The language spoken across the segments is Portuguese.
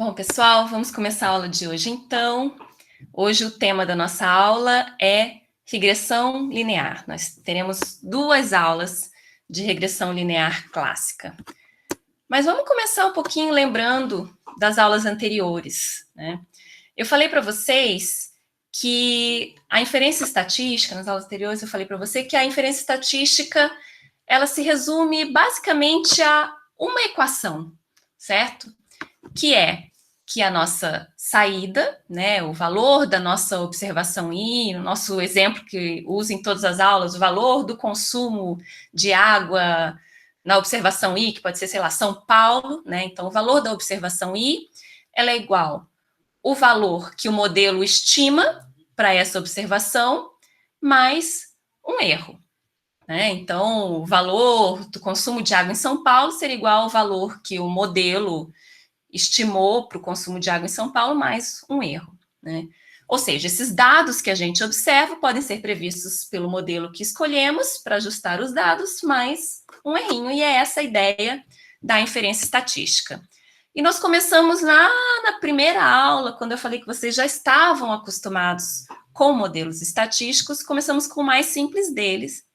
Bom, pessoal, vamos começar a aula de hoje, então. Hoje o tema da nossa aula é regressão linear. Nós teremos 2 aulas de regressão linear clássica. Mas vamos começar um pouquinho lembrando das aulas anteriores, né? Eu falei para vocês que a inferência estatística, nas aulas anteriores eu falei para você que a inferência estatística, ela se resume basicamente a uma equação, certo? Que é que a nossa saída, né, o valor da nossa observação I, no nosso exemplo que usa em todas as aulas, o valor do consumo de água na observação I, que pode ser, sei lá, São Paulo, né, então o valor da observação I, ela é igual o valor que o modelo estima para essa observação, mais um erro, né? Então, o valor do consumo de água em São Paulo seria igual ao valor que o modelo estimou para o consumo de água em São Paulo, mais um erro, né? Ou seja, esses dados que a gente observa podem ser previstos pelo modelo que escolhemos para ajustar os dados, mais um errinho, e é essa a ideia da inferência estatística. E nós começamos lá na primeira aula, quando eu falei que vocês já estavam acostumados com modelos estatísticos, começamos com o mais simples deles,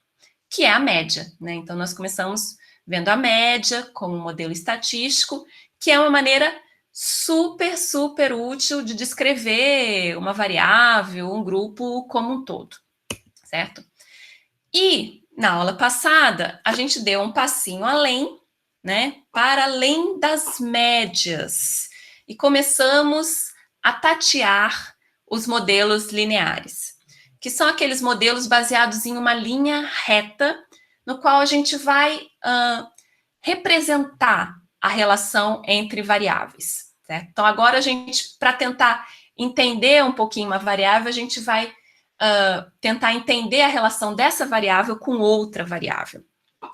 que é a média, né? Então, nós começamos vendo a média como modelo estatístico, que é uma maneira super, super útil de descrever uma variável, um grupo como um todo, certo? E na aula passada, a gente deu um passinho além, né, para além das médias, e começamos a tatear os modelos lineares, que são aqueles modelos baseados em uma linha reta, no qual a gente vai representar a relação entre variáveis, certo? Então, agora a gente, para tentar entender um pouquinho uma variável, a gente vai tentar entender a relação dessa variável com outra variável,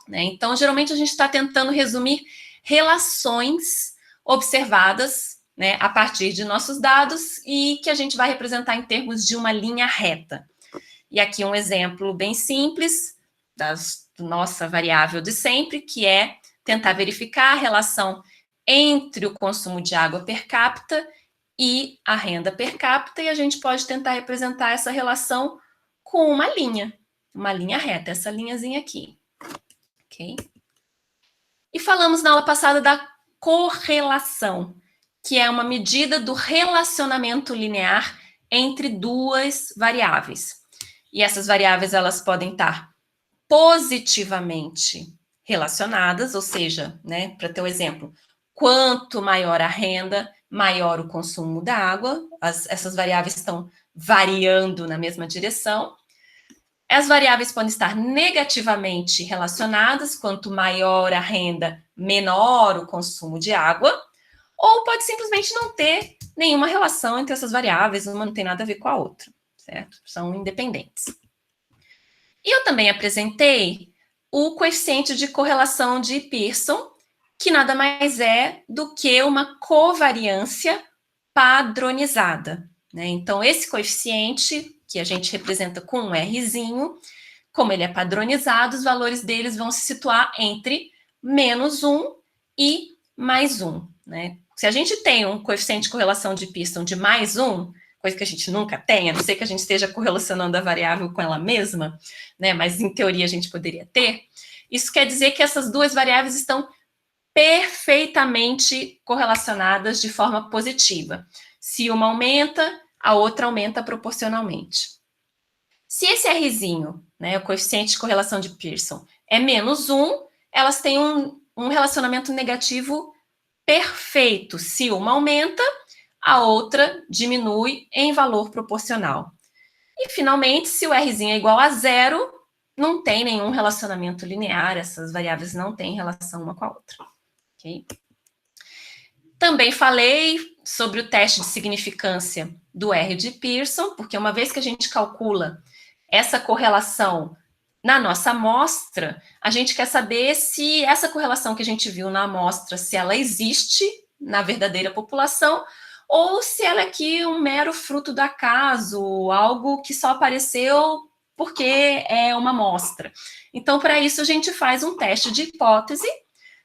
né? Então, geralmente a gente está tentando resumir relações observadas, né, a partir de nossos dados e que a gente vai representar em termos de uma linha reta. E aqui um exemplo bem simples da nossa variável de sempre, que é tentar verificar a relação entre o consumo de água per capita e a renda per capita, e a gente pode tentar representar essa relação com uma linha reta, essa linhazinha aqui, ok? E falamos na aula passada da correlação, que é uma medida do relacionamento linear entre 2 variáveis. E essas variáveis, elas podem estar positivamente relacionadas, ou seja, né, para ter um exemplo, quanto maior a renda, maior o consumo da água, essas variáveis estão variando na mesma direção. As variáveis podem estar negativamente relacionadas, quanto maior a renda, menor o consumo de água, ou pode simplesmente não ter nenhuma relação entre essas variáveis, uma não tem nada a ver com a outra, certo? São independentes. E eu também apresentei o coeficiente de correlação de Pearson, que nada mais é do que uma covariância padronizada, né? Então, esse coeficiente, que a gente representa com um Rzinho, como ele é padronizado, os valores deles vão se situar entre -1 e +1, né? Se a gente tem um coeficiente de correlação de Pearson de +1, coisa que a gente nunca tem, a não ser que a gente esteja correlacionando a variável com ela mesma, né? Mas em teoria a gente poderia ter. Isso quer dizer que essas 2 variáveis estão perfeitamente correlacionadas de forma positiva. Se uma aumenta, a outra aumenta proporcionalmente. Se esse Rzinho, né, o coeficiente de correlação de Pearson, é -1, elas têm um relacionamento negativo perfeito. Se uma aumenta, a outra diminui em valor proporcional. E, finalmente, se o Rzinho é igual a 0, não tem nenhum relacionamento linear, essas variáveis não têm relação uma com a outra. Okay? Também falei sobre o teste de significância do R de Pearson, porque uma vez que a gente calcula essa correlação na nossa amostra, a gente quer saber se essa correlação que a gente viu na amostra, se ela existe na verdadeira população, ou se ela é aqui um mero fruto do acaso, algo que só apareceu porque é uma amostra. Então, para isso, a gente faz um teste de hipótese,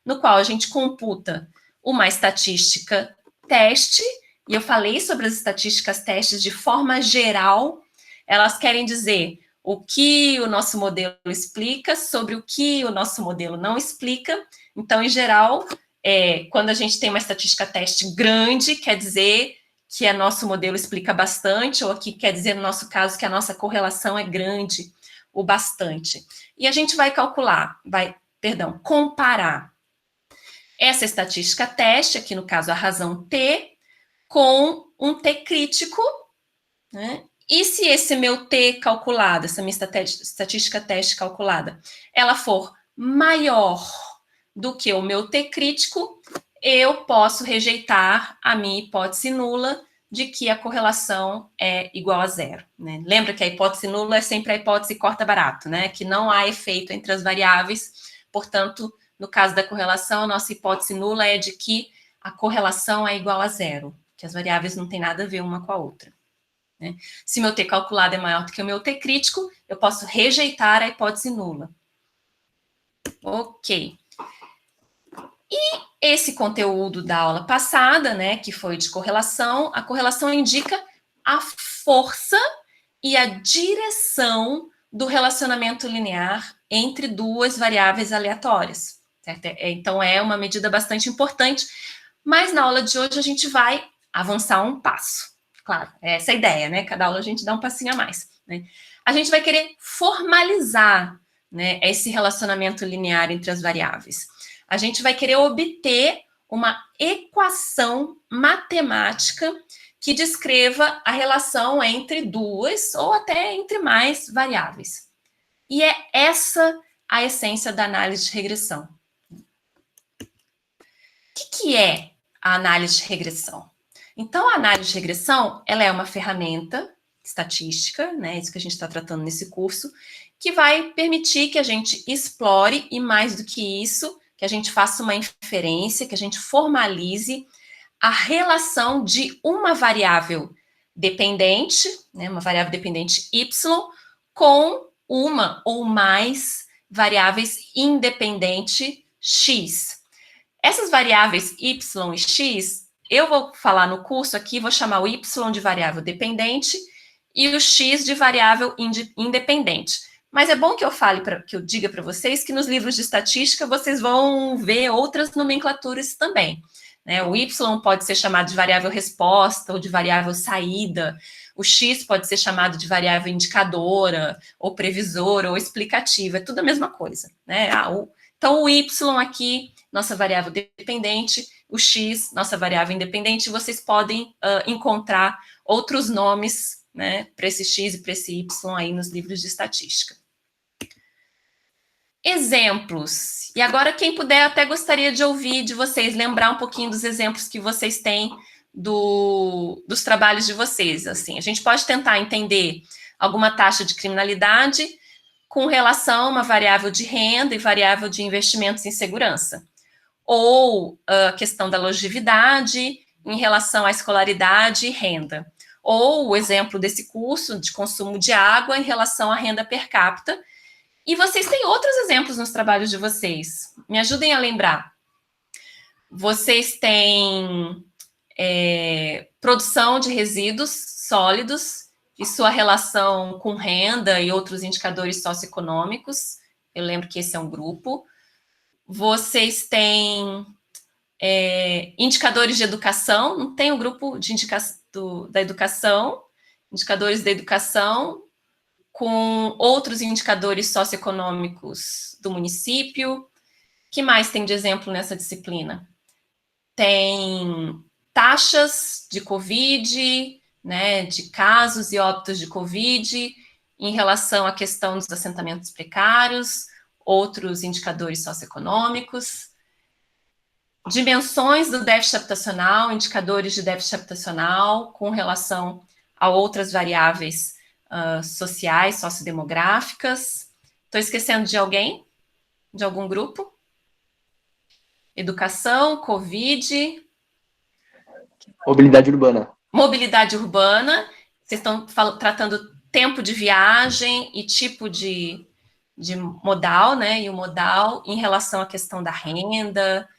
no qual a gente computa uma estatística teste, e eu falei sobre as estatísticas testes de forma geral, elas querem dizer o que o nosso modelo explica sobre o que o nosso modelo não explica. Então, em geral, quando a gente tem uma estatística teste grande, quer dizer que o nosso modelo explica bastante, ou aqui quer dizer, no nosso caso, que a nossa correlação é grande o bastante. E a gente vai comparar essa estatística teste, aqui no caso a razão T, com um T crítico, né? E se esse meu T calculado, essa minha estatística teste calculada, ela for maior do que o meu T crítico, eu posso rejeitar a minha hipótese nula de que a correlação é igual a zero, né? Lembra que a hipótese nula é sempre a hipótese corta barato, né? Que não há efeito entre as variáveis, portanto, no caso da correlação, a nossa hipótese nula é de que a correlação é igual a zero, que as variáveis não têm nada a ver uma com a outra, né? Se meu T calculado é maior do que o meu T crítico, eu posso rejeitar a hipótese nula. Ok. E esse conteúdo da aula passada, né, que foi de correlação, a correlação indica a força e a direção do relacionamento linear entre duas variáveis aleatórias, certo? Então, é uma medida bastante importante, mas na aula de hoje a gente vai avançar um passo. Claro, é essa a ideia, né? Cada aula a gente dá um passinho a mais, né? A gente vai querer formalizar, né, esse relacionamento linear entre as variáveis. A gente vai querer obter uma equação matemática que descreva a relação entre duas ou até entre mais variáveis. E é essa a essência da análise de regressão. O que é a análise de regressão? Então, a análise de regressão, ela é uma ferramenta estatística, né, isso que a gente está tratando nesse curso, que vai permitir que a gente explore, e mais do que isso, que a gente faça uma inferência, que a gente formalize a relação de uma variável dependente, né, uma variável dependente y, com uma ou mais variáveis independente x. Essas variáveis y e x, eu vou falar no curso aqui, vou chamar o y de variável dependente e o x de variável independente. Mas é bom que eu fale, que eu diga para vocês que nos livros de estatística vocês vão ver outras nomenclaturas também, né? O y pode ser chamado de variável resposta ou de variável saída, o x pode ser chamado de variável indicadora, ou previsora, ou explicativa, é tudo a mesma coisa, né? Então, o y aqui, nossa variável dependente, o x, nossa variável independente, vocês podem encontrar outros nomes, né, para esse x e para esse y aí nos livros de estatística. Exemplos. E agora, quem puder, até gostaria de ouvir de vocês, lembrar um pouquinho dos exemplos que vocês têm dos trabalhos de vocês. Assim, a gente pode tentar entender alguma taxa de criminalidade com relação a uma variável de renda e variável de investimentos em segurança. Ou a questão da longevidade em relação à escolaridade e renda. Ou o exemplo desse curso de consumo de água em relação à renda per capita. E vocês têm outros exemplos nos trabalhos de vocês. Me ajudem a lembrar. Vocês têm produção de resíduos sólidos e sua relação com renda e outros indicadores socioeconômicos. Eu lembro que esse é um grupo. Vocês têm indicadores de educação, não tem o grupo de da educação, indicadores da educação, com outros indicadores socioeconômicos do município. O que mais tem de exemplo nessa disciplina? Tem taxas de Covid, né, de casos e óbitos de Covid, em relação à questão dos assentamentos precários, outros indicadores socioeconômicos, dimensões do déficit habitacional, indicadores de déficit habitacional com relação a outras variáveis sociais, sociodemográficas. Estou esquecendo de alguém? De algum grupo? Educação, Covid. Mobilidade urbana. Mobilidade urbana. Vocês estão tratando tempo de viagem e tipo de modal, né? E o modal em relação à questão da renda.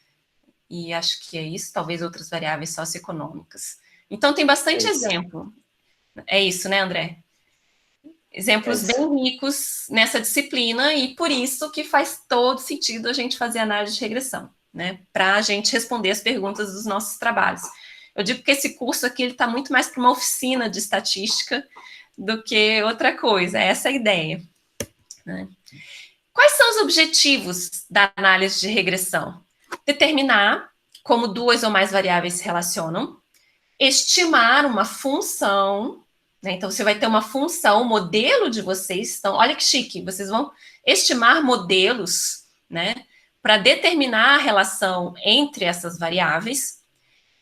e acho que é isso, talvez outras variáveis socioeconômicas. Então, tem bastante exemplo. É isso, né, André? Exemplos bem ricos nessa disciplina, e por isso que faz todo sentido a gente fazer análise de regressão, né? Para a gente responder as perguntas dos nossos trabalhos. Eu digo que esse curso aqui está muito mais para uma oficina de estatística do que outra coisa, essa é a ideia, né? Quais são os objetivos da análise de regressão? Determinar como duas ou mais variáveis se relacionam, estimar uma função, né? Então, você vai ter uma função, o modelo de vocês. Então, olha que chique, vocês vão estimar modelos, né? Para determinar a relação entre essas variáveis.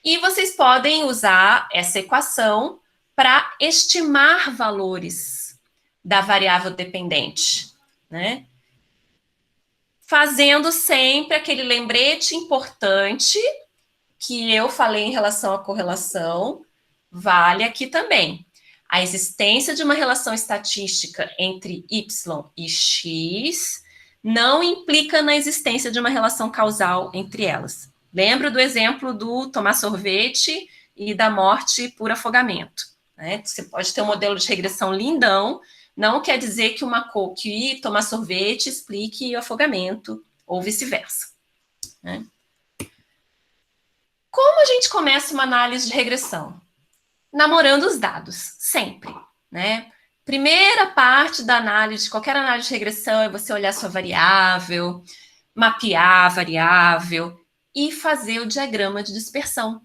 E vocês podem usar essa equação para estimar valores da variável dependente, né? Fazendo sempre aquele lembrete importante que eu falei em relação à correlação, vale aqui também. A existência de uma relação estatística entre y e x não implica na existência de uma relação causal entre elas. Lembra do exemplo do tomar sorvete e da morte por afogamento, né? Você pode ter um modelo de regressão lindão, não quer dizer que tomar sorvete explique o afogamento, ou vice-versa, né? Como a gente começa uma análise de regressão? Namorando os dados, sempre, né? Primeira parte da análise, de qualquer análise de regressão, é você olhar sua variável, mapear a variável e fazer o diagrama de dispersão,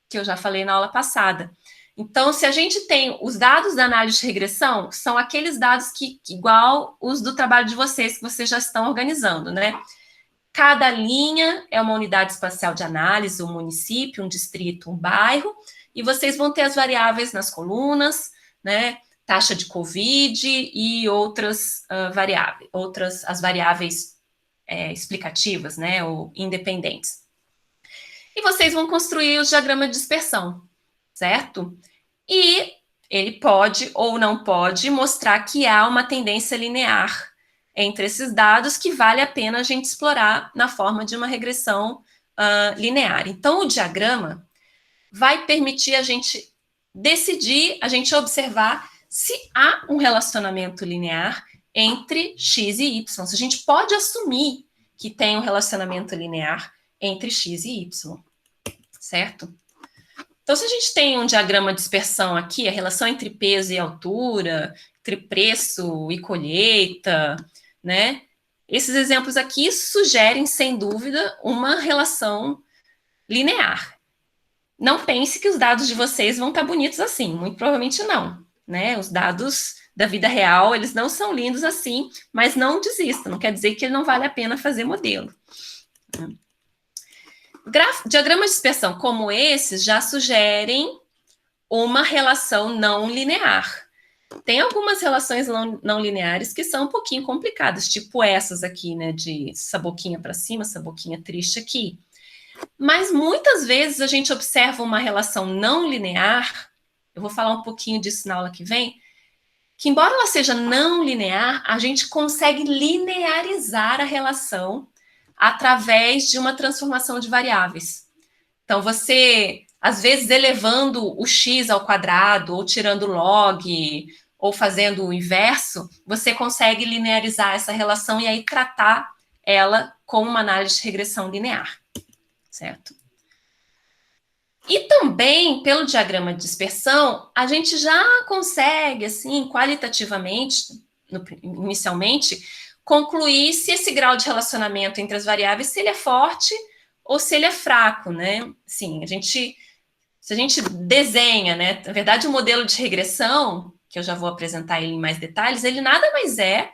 que eu já falei na aula passada. Então, se a gente tem os dados da análise de regressão, são aqueles dados que igual os do trabalho de vocês, que vocês já estão organizando, né? Cada linha é uma unidade espacial de análise, um município, um distrito, um bairro, e vocês vão ter as variáveis nas colunas, né? Taxa de Covid e outras variáveis, as variáveis explicativas, né? Ou independentes. E vocês vão construir o diagrama de dispersão, certo? E ele pode ou não pode mostrar que há uma tendência linear entre esses dados que vale a pena a gente explorar na forma de uma regressão linear. Então, o diagrama vai permitir a gente decidir, a gente observar se há um relacionamento linear entre x e y. Se a gente pode assumir que tem um relacionamento linear entre x e y, certo? Então, se a gente tem um diagrama de dispersão aqui, a relação entre peso e altura, entre preço e colheita, né? Esses exemplos aqui sugerem, sem dúvida, uma relação linear. Não pense que os dados de vocês vão estar bonitos assim, muito provavelmente não, né? Os dados da vida real, eles não são lindos assim, mas não desista, não quer dizer que ele não vale a pena fazer modelo. Diagramas de dispersão como esses já sugerem uma relação não linear. Tem algumas relações não lineares que são um pouquinho complicadas, tipo essas aqui, né, de essa boquinha para cima, essa boquinha triste aqui. Mas muitas vezes a gente observa uma relação não linear, eu vou falar um pouquinho disso na aula que vem, que embora ela seja não linear, a gente consegue linearizar a relação através de uma transformação de variáveis. Então, você, às vezes, elevando o x ao quadrado, ou tirando log, ou fazendo o inverso, você consegue linearizar essa relação e aí tratar ela como uma análise de regressão linear, certo? E também, pelo diagrama de dispersão, a gente já consegue, assim, qualitativamente, inicialmente, concluir se esse grau de relacionamento entre as variáveis, se ele é forte ou se ele é fraco, né? Sim, se a gente desenha, né? Na verdade, o modelo de regressão, que eu já vou apresentar ele em mais detalhes, ele nada mais é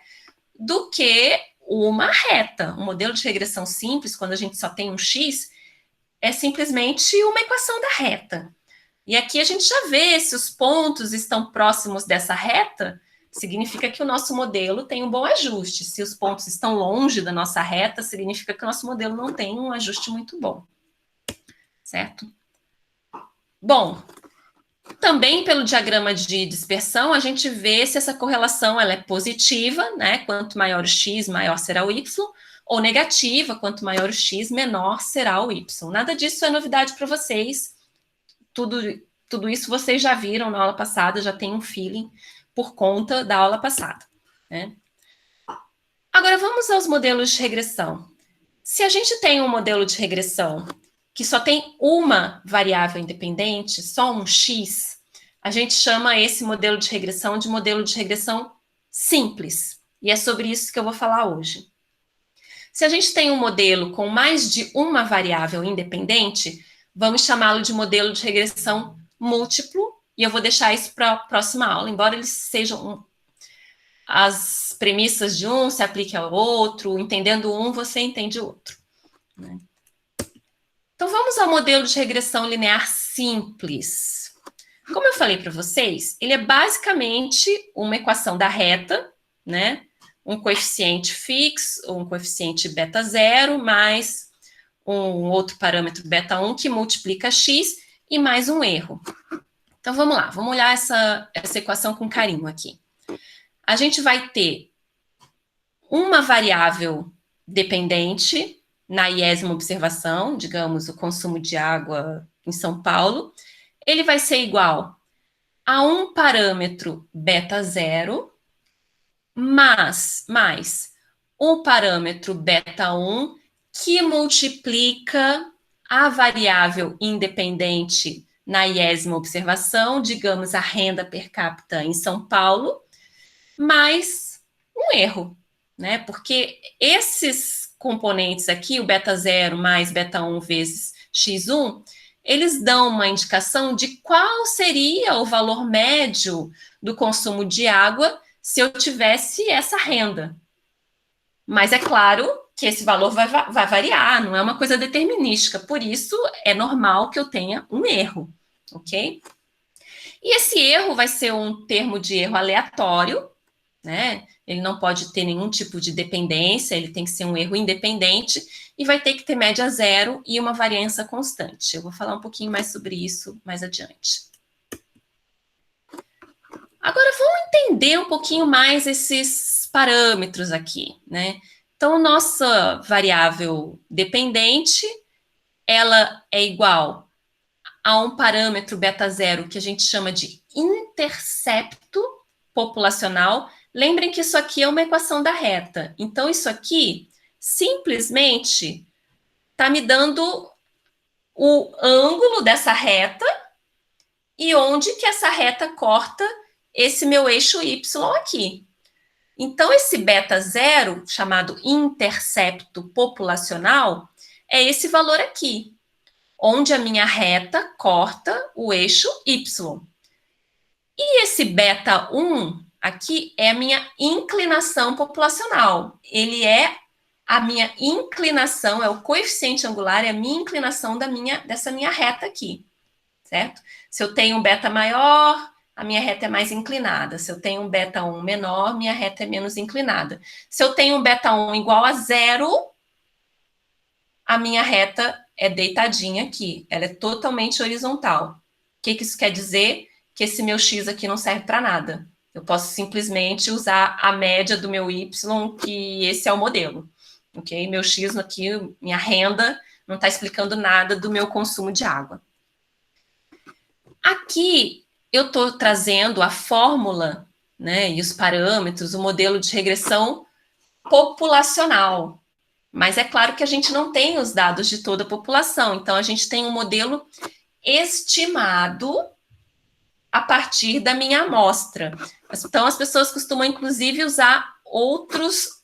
do que uma reta. Um modelo de regressão simples, quando a gente só tem um x, é simplesmente uma equação da reta. E aqui a gente já vê se os pontos estão próximos dessa reta, significa que o nosso modelo tem um bom ajuste. Se os pontos estão longe da nossa reta, significa que o nosso modelo não tem um ajuste muito bom. Certo? Bom, também pelo diagrama de dispersão, a gente vê se essa correlação ela é positiva, né? Quanto maior o x, maior será o y, ou negativa, quanto maior o x, menor será o y. Nada disso é novidade para vocês. Tudo isso vocês já viram na aula passada, já tem um feeling por conta da aula passada, né? Agora, vamos aos modelos de regressão. Se a gente tem um modelo de regressão que só tem uma variável independente, só um x, a gente chama esse modelo de regressão de modelo de regressão simples. E é sobre isso que eu vou falar hoje. Se a gente tem um modelo com mais de uma variável independente, vamos chamá-lo de modelo de regressão múltiplo, e eu vou deixar isso para a próxima aula, embora eles sejam as premissas de um se apliquem ao outro, entendendo um, você entende o outro, né? Então, vamos ao modelo de regressão linear simples. Como eu falei para vocês, ele é basicamente uma equação da reta, né? Um coeficiente fixo, um coeficiente beta 0, mais um outro parâmetro beta 1 que multiplica x e mais um erro. Então, vamos lá, vamos olhar essa equação com carinho aqui. A gente vai ter uma variável dependente na 10ª observação, digamos, o consumo de água em São Paulo. Ele vai ser igual a um parâmetro beta 0, mais o parâmetro beta 1, que multiplica a variável independente na 10ª observação, digamos, a renda per capita em São Paulo, mais um erro, né? Porque esses componentes aqui, o beta 0 mais beta 1 vezes x1, eles dão uma indicação de qual seria o valor médio do consumo de água se eu tivesse essa renda. Mas é claro que esse valor vai variar, não é uma coisa determinística, por isso é normal que eu tenha um erro, ok? E esse erro vai ser um termo de erro aleatório, né? Ele não pode ter nenhum tipo de dependência, ele tem que ser um erro independente e vai ter que ter média zero e uma variância constante. Eu vou falar um pouquinho mais sobre isso mais adiante. Agora, vamos entender um pouquinho mais esses parâmetros aqui, né? Então, nossa variável dependente, ela é igual a um parâmetro beta 0 que a gente chama de intercepto populacional. Lembrem que isso aqui é uma equação da reta. Então, isso aqui simplesmente está me dando o ângulo dessa reta e onde que essa reta corta esse meu eixo Y aqui. Então, esse beta 0, chamado intercepto populacional, é esse valor aqui, onde a minha reta corta o eixo Y. E esse beta 1 aqui é a minha inclinação populacional. Ele é a minha inclinação, é o coeficiente angular, é a minha inclinação dessa minha reta aqui, certo? Se eu tenho um beta maior, a minha reta é mais inclinada. Se eu tenho um beta 1 menor, minha reta é menos inclinada. Se eu tenho um beta 1 igual a 0, a minha reta é deitadinha aqui. Ela é totalmente horizontal. O que isso quer dizer? Que esse meu x aqui não serve para nada. Eu posso simplesmente usar a média do meu y, que esse é o modelo. Ok? Meu x aqui, minha renda, não está explicando nada do meu consumo de água. Aqui eu estou trazendo a fórmula, né, e os parâmetros, o modelo de regressão populacional. Mas é claro que a gente não tem os dados de toda a população, então a gente tem um modelo estimado a partir da minha amostra. Então as pessoas costumam, inclusive, usar outras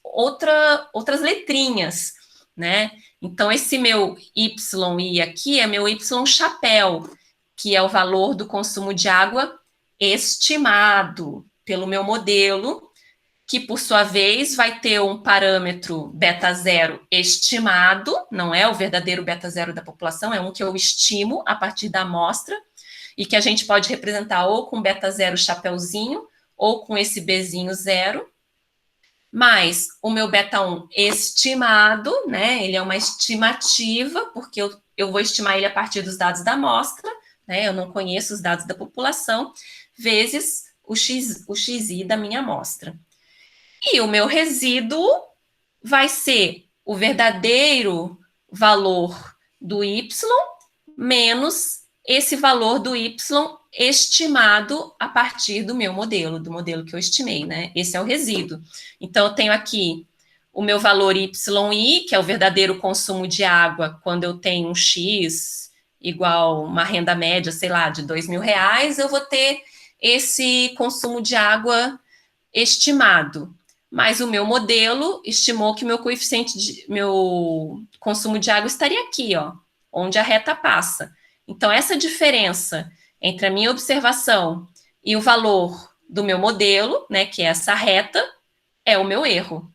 letrinhas, né? Então esse meu YI aqui é meu Y chapéu, que é o valor do consumo de água estimado pelo meu modelo, que, por sua vez, vai ter um parâmetro beta 0 estimado, não é o verdadeiro beta 0 da população, é um que eu estimo a partir da amostra, e que a gente pode representar ou com beta 0 chapeuzinho, ou com esse Bzinho 0, mais o meu beta 1 estimado, né? Ele é uma estimativa, porque eu vou estimar ele a partir dos dados da amostra, né? Eu não conheço os dados da população, vezes o xi da minha amostra. E o meu resíduo vai ser o verdadeiro valor do y menos esse valor do y estimado a partir do meu modelo, do modelo que eu estimei, né? Esse é o resíduo. Então, eu tenho aqui o meu valor YI, que é o verdadeiro consumo de água, quando eu tenho um X igual uma renda média, sei lá, de R$ 2.000, eu vou ter esse consumo de água estimado. Mas o meu modelo estimou que meu coeficiente, meu consumo de água estaria aqui, ó, onde a reta passa. Então, essa diferença entre a minha observação e o valor do meu modelo, né, que é essa reta, é o meu erro.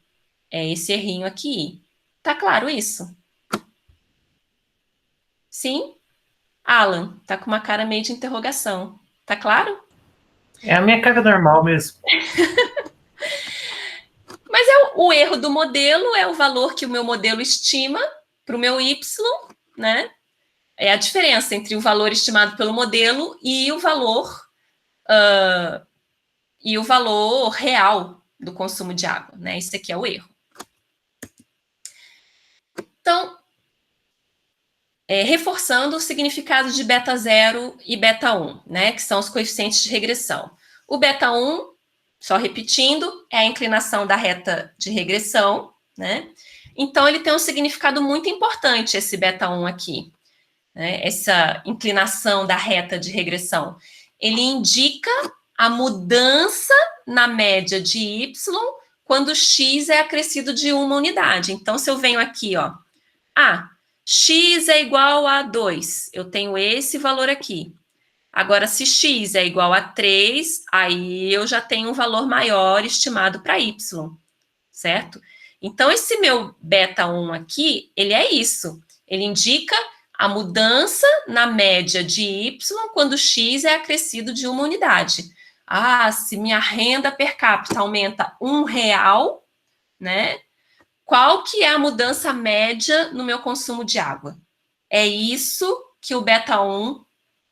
É esse errinho aqui. Tá claro isso? Sim? Alan, tá com uma cara meio de interrogação. Tá claro? É a minha cara normal mesmo. Mas o erro do modelo é o valor que o meu modelo estima para o meu y, né? É a diferença entre o valor estimado pelo modelo e o valor real do consumo de água, né? Esse aqui é o erro. Então, reforçando o significado de beta 0 e beta 1, né? Que são os coeficientes de regressão. O beta 1, só repetindo, é a inclinação da reta de regressão, né? Então, ele tem um significado muito importante, esse beta 1 aqui, né? Essa inclinação da reta de regressão. Ele indica a mudança na média de y quando x é acrescido de uma unidade. Então, se eu venho aqui, ó, x é igual a 2, eu tenho esse valor aqui. Agora, se x é igual a 3, aí eu já tenho um valor maior estimado para y, certo? Então, esse meu beta 1 aqui, ele é isso. Ele indica a mudança na média de y quando x é acrescido de uma unidade. Se minha renda per capita aumenta R$ 1, né? Qual que é a mudança média no meu consumo de água? É isso que o beta 1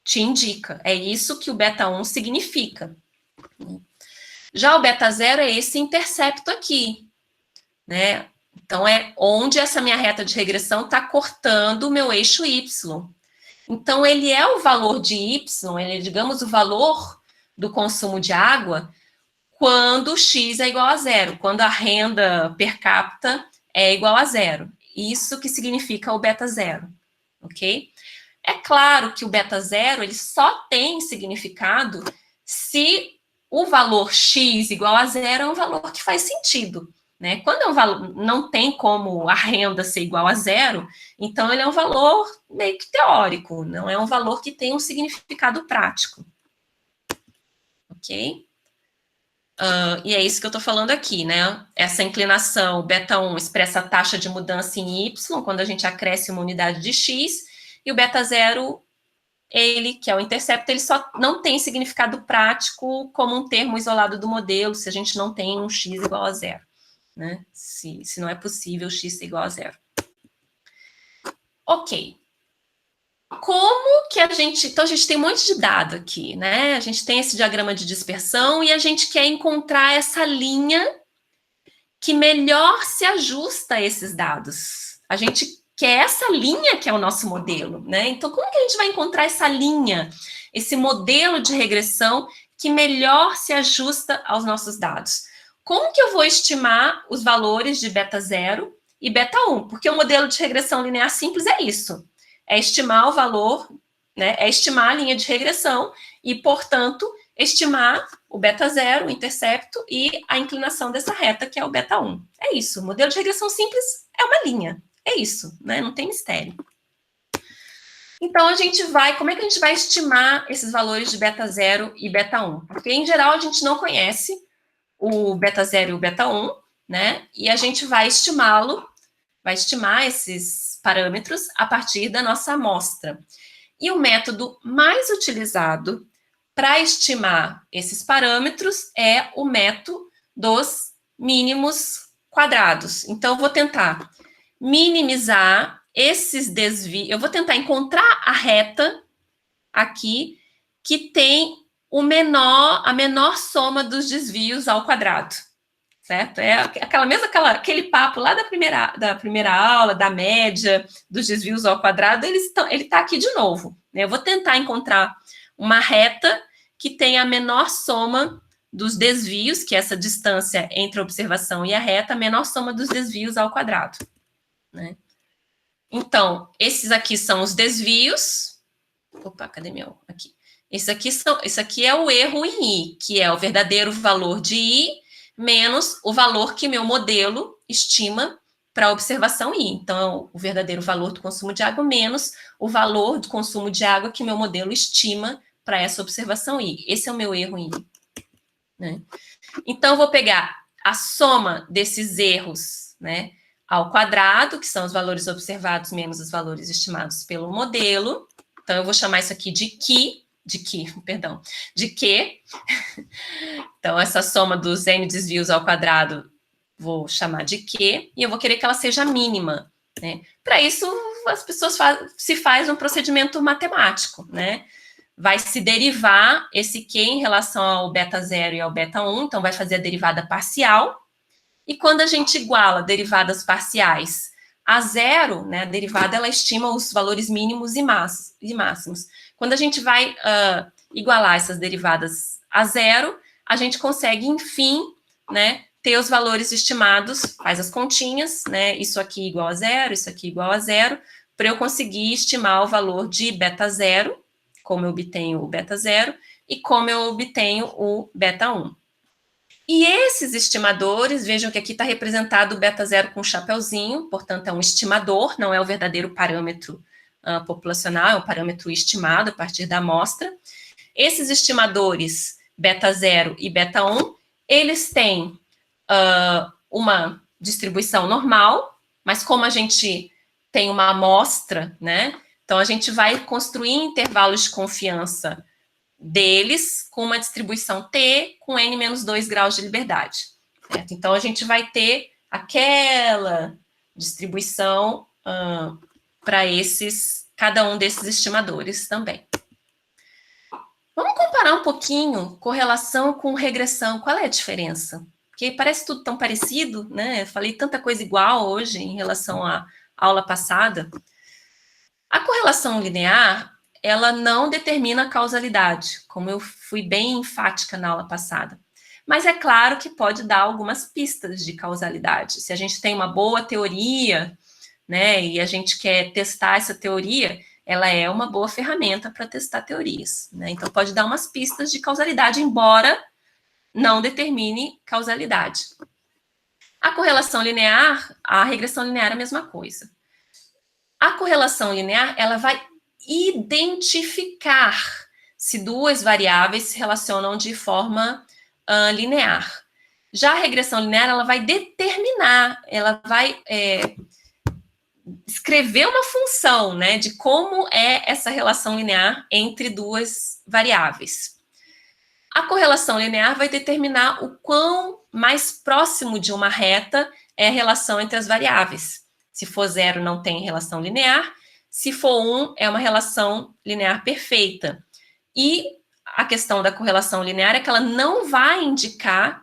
te indica. É isso que o beta 1 significa. Já o beta 0 é esse intercepto aqui, né? Então, é onde essa minha reta de regressão está cortando o meu eixo Y. Então, ele é o valor de Y, ele é, digamos, o valor do consumo de água quando x é igual a zero, quando a renda per capita é igual a zero. Isso que significa o beta 0, ok? É claro que o beta 0 ele só tem significado se o valor x igual a zero é um valor que faz sentido. Né? Quando é um valor, não tem como a renda ser igual a zero, então ele é um valor meio que teórico, não é um valor que tem um significado prático. Ok? E é isso que eu estou falando aqui, né? Essa inclinação beta 1 expressa a taxa de mudança em y, quando a gente acresce uma unidade de x, e o beta 0 ele, que é o intercepto, ele só não tem significado prático como um termo isolado do modelo, se a gente não tem um x igual a zero, né? Se não é possível x ser igual a zero. Ok. Como que a gente... Então, a gente tem um monte de dado aqui, né? A gente tem esse diagrama de dispersão e a gente quer encontrar essa linha que melhor se ajusta a esses dados. A gente quer essa linha que é o nosso modelo, né? Então, como que a gente vai encontrar essa linha, esse modelo de regressão que melhor se ajusta aos nossos dados? Como que eu vou estimar os valores de beta 0 e beta 1? Porque o modelo de regressão linear simples é isso. É estimar o valor, né? É estimar a linha de regressão e, portanto, estimar o beta 0, o intercepto, e a inclinação dessa reta, que é o beta 1. É isso. O modelo de regressão simples é uma linha. É isso, né? Não tem mistério. Então, a gente vai... Como é que a gente vai estimar esses valores de beta 0 e beta 1? Porque, em geral, a gente não conhece o beta 0 e o beta 1, né? E a gente vai estimá-lo, vai estimar esses parâmetros a partir da nossa amostra. E o método mais utilizado para estimar esses parâmetros é o método dos mínimos quadrados. Então, eu vou tentar minimizar esses desvios, eu vou tentar encontrar a reta aqui que tem a menor soma dos desvios ao quadrado, certo? É aquele papo lá da primeira aula, da média, dos desvios ao quadrado, ele está aqui de novo, né? Eu vou tentar encontrar uma reta que tenha a menor soma dos desvios, que é essa distância entre a observação e a reta, a menor soma dos desvios ao quadrado, né? Então, esses aqui são os desvios. Opa, cadê meu? Aqui. Isso aqui é o erro em I, que é o verdadeiro valor de I menos o valor que meu modelo estima para a observação I. Então, o verdadeiro valor do consumo de água menos o valor do consumo de água que meu modelo estima para essa observação I. Esse é o meu erro em I, né? Então, eu vou pegar a soma desses erros, né, ao quadrado, que são os valores observados menos os valores estimados pelo modelo. Então, eu vou chamar isso aqui de Q. Então, essa soma dos N desvios ao quadrado, vou chamar de Q, e eu vou querer que ela seja mínima, né? Para isso, as pessoas se faz um procedimento matemático, né? Vai se derivar esse Q em relação ao beta 0 e ao beta 1, então vai fazer a derivada parcial, e quando a gente iguala derivadas parciais a zero, né, a derivada ela estima os valores mínimos e máximos. Quando a gente vai igualar essas derivadas a zero, a gente consegue, enfim, né, ter os valores estimados, faz as continhas, né, isso aqui igual a zero, isso aqui igual a zero, para eu conseguir estimar o valor de beta 0, como eu obtenho o beta 0, e como eu obtenho o beta 1. E esses estimadores, vejam que aqui está representado o beta 0 com um chapeuzinho, portanto é um estimador, não é o verdadeiro parâmetro populacional, é um parâmetro estimado a partir da amostra. Esses estimadores beta 0 e beta 1, eles têm uma distribuição normal, mas como a gente tem uma amostra, né, então a gente vai construir intervalos de confiança deles com uma distribuição T com N menos 2 graus de liberdade, certo? Então, a gente vai ter aquela distribuição para cada um desses estimadores também. Vamos comparar um pouquinho correlação com regressão. Qual é a diferença? Porque parece tudo tão parecido, né? Eu falei tanta coisa igual hoje em relação à aula passada. A correlação linear, ela não determina a causalidade, como eu fui bem enfática na aula passada. Mas é claro que pode dar algumas pistas de causalidade. Se a gente tem uma boa teoria, né, e a gente quer testar essa teoria, ela é uma boa ferramenta para testar teorias, né? Então, pode dar umas pistas de causalidade, embora não determine causalidade. A correlação linear, a regressão linear é a mesma coisa. A correlação linear, ela vai identificar se duas variáveis se relacionam de forma linear. Já a regressão linear, ela vai determinar, ela vai escrever uma função, né, de como é essa relação linear entre duas variáveis. A correlação linear vai determinar o quão mais próximo de uma reta é a relação entre as variáveis. Se for 0, não tem relação linear. Se for 1, é uma relação linear perfeita. E a questão da correlação linear é que ela não vai indicar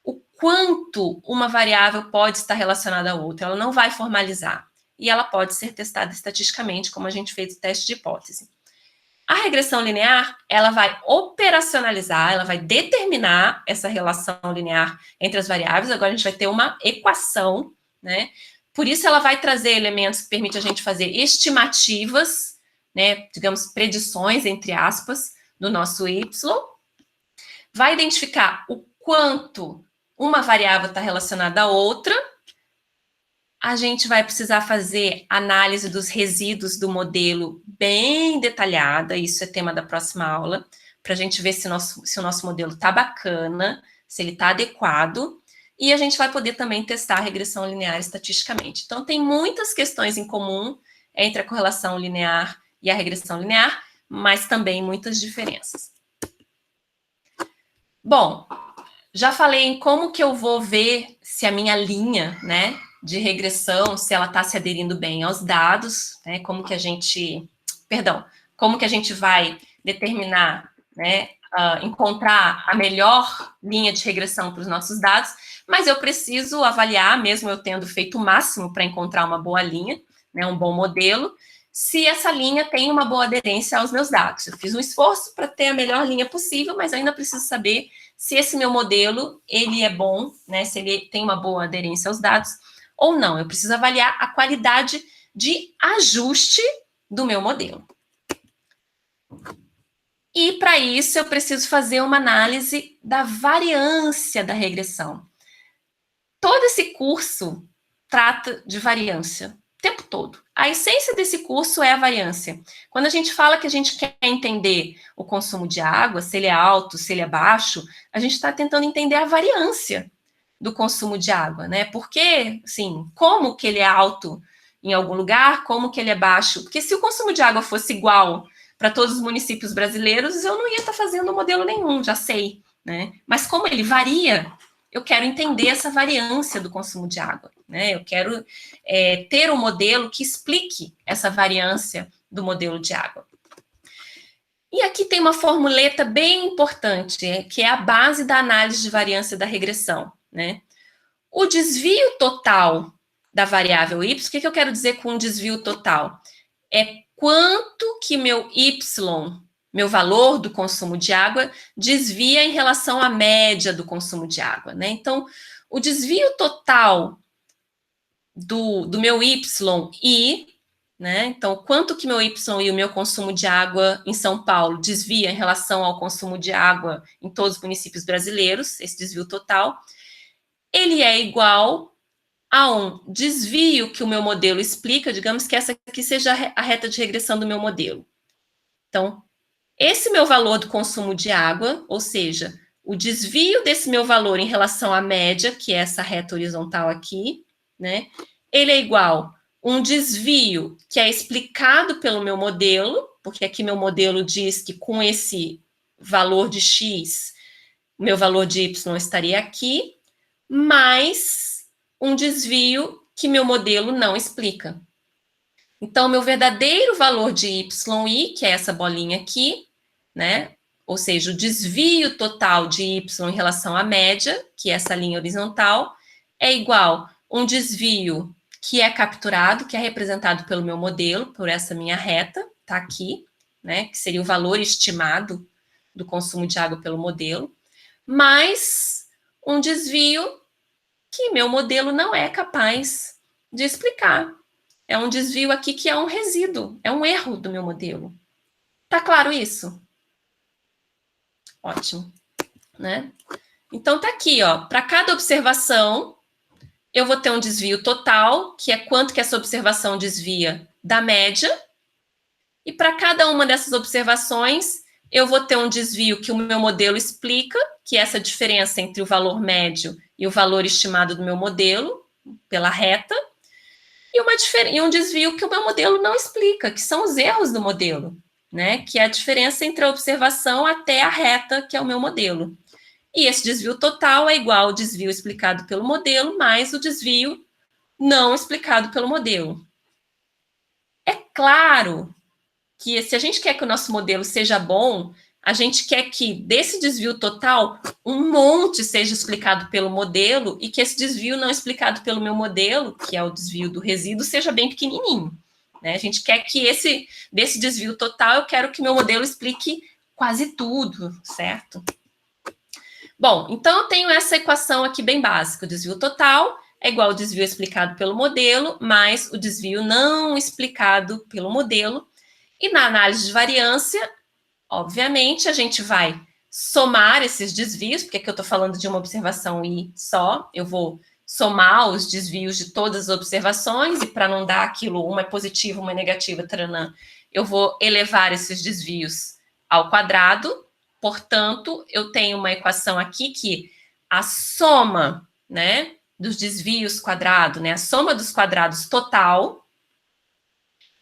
o quanto uma variável pode estar relacionada à outra. Ela não vai formalizar. E ela pode ser testada estatisticamente, como a gente fez o teste de hipótese. A regressão linear, ela vai operacionalizar, ela vai determinar essa relação linear entre as variáveis. Agora a gente vai ter uma equação, né? Por isso ela vai trazer elementos que permitem a gente fazer estimativas, né? Digamos, predições, entre aspas, do nosso Y. Vai identificar o quanto uma variável está relacionada à outra. A gente vai precisar fazer análise dos resíduos do modelo bem detalhada, isso é tema da próxima aula, para a gente ver se o nosso modelo está bacana, se ele está adequado, e a gente vai poder também testar a regressão linear estatisticamente. Então, tem muitas questões em comum entre a correlação linear e a regressão linear, mas também muitas diferenças. Bom, já falei em como que eu vou ver se a minha linha, né, de regressão, se ela está se aderindo bem aos dados, né, como que a gente vai determinar, né, encontrar a melhor linha de regressão para os nossos dados, mas eu preciso avaliar, mesmo eu tendo feito o máximo para encontrar uma boa linha, né, um bom modelo, se essa linha tem uma boa aderência aos meus dados. Eu fiz um esforço para ter a melhor linha possível, mas ainda preciso saber se esse meu modelo, ele é bom, né, se ele tem uma boa aderência aos dados ou não. Eu preciso avaliar a qualidade de ajuste do meu modelo. E para isso eu preciso fazer uma análise da variância da regressão. Todo esse curso trata de variância, o tempo todo. A essência desse curso é a variância. Quando a gente fala que a gente quer entender o consumo de água, se ele é alto, se ele é baixo, a gente está tentando entender a variância do consumo de água, né? Porque, assim, como que ele é alto em algum lugar, como que ele é baixo? Porque se o consumo de água fosse igual para todos os municípios brasileiros, eu não ia estar fazendo modelo nenhum, já sei, né? Mas como ele varia, eu quero entender essa variância do consumo de água, né? Eu quero ter um modelo que explique essa variância do modelo de água. E aqui tem uma formuleta bem importante, que é a base da análise de variância da regressão, né? O desvio total da variável y, o que eu quero dizer com desvio total? É quanto que meu y, meu valor do consumo de água, desvia em relação à média do consumo de água, né? Então, o desvio total do meu y né? Então, quanto que meu y e o meu consumo de água em São Paulo desvia em relação ao consumo de água em todos os municípios brasileiros, esse desvio total, ele é igual a um desvio que o meu modelo explica, digamos que essa aqui seja a reta de regressão do meu modelo. Então, esse meu valor do consumo de água, ou seja, o desvio desse meu valor em relação à média, que é essa reta horizontal aqui, né? Ele é igual a um desvio que é explicado pelo meu modelo, porque aqui meu modelo diz que com esse valor de x, meu valor de y estaria aqui, mais um desvio que meu modelo não explica. Então, meu verdadeiro valor de yi, que é essa bolinha aqui, né? Ou seja, o desvio total de y em relação à média, que é essa linha horizontal, é igual a um desvio que é capturado, que é representado pelo meu modelo, por essa minha reta, tá aqui, né? Que seria o valor estimado do consumo de água pelo modelo, mais um desvio que meu modelo não é capaz de explicar. É um desvio aqui que é um resíduo, é um erro do meu modelo. Tá claro isso? Ótimo, né? Então tá aqui, ó, para cada observação, eu vou ter um desvio total, que é quanto que essa observação desvia da média, e para cada uma dessas observações, eu vou ter um desvio que o meu modelo explica, que é essa diferença entre o valor médio e o valor estimado do meu modelo, pela reta, e um desvio que o meu modelo não explica, que são os erros do modelo, né? Que é a diferença entre a observação até a reta, que é o meu modelo. E esse desvio total é igual ao desvio explicado pelo modelo, mais o desvio não explicado pelo modelo. É claro que se a gente quer que o nosso modelo seja bom, a gente quer que desse desvio total, um monte seja explicado pelo modelo e que esse desvio não explicado pelo meu modelo, que é o desvio do resíduo, seja bem pequenininho, né? A gente quer que desse desvio total, eu quero que meu modelo explique quase tudo, certo? Bom, então eu tenho essa equação aqui bem básica. O desvio total é igual ao desvio explicado pelo modelo, mais o desvio não explicado pelo modelo. E na análise de variância, obviamente, a gente vai somar esses desvios, porque aqui eu estou falando de uma observação I só, eu vou somar os desvios de todas as observações, e para não dar aquilo, uma é positiva, uma é negativa, taranã, eu vou elevar esses desvios ao quadrado. Portanto, eu tenho uma equação aqui que a soma, né, dos desvios quadrado, né, a soma dos quadrados total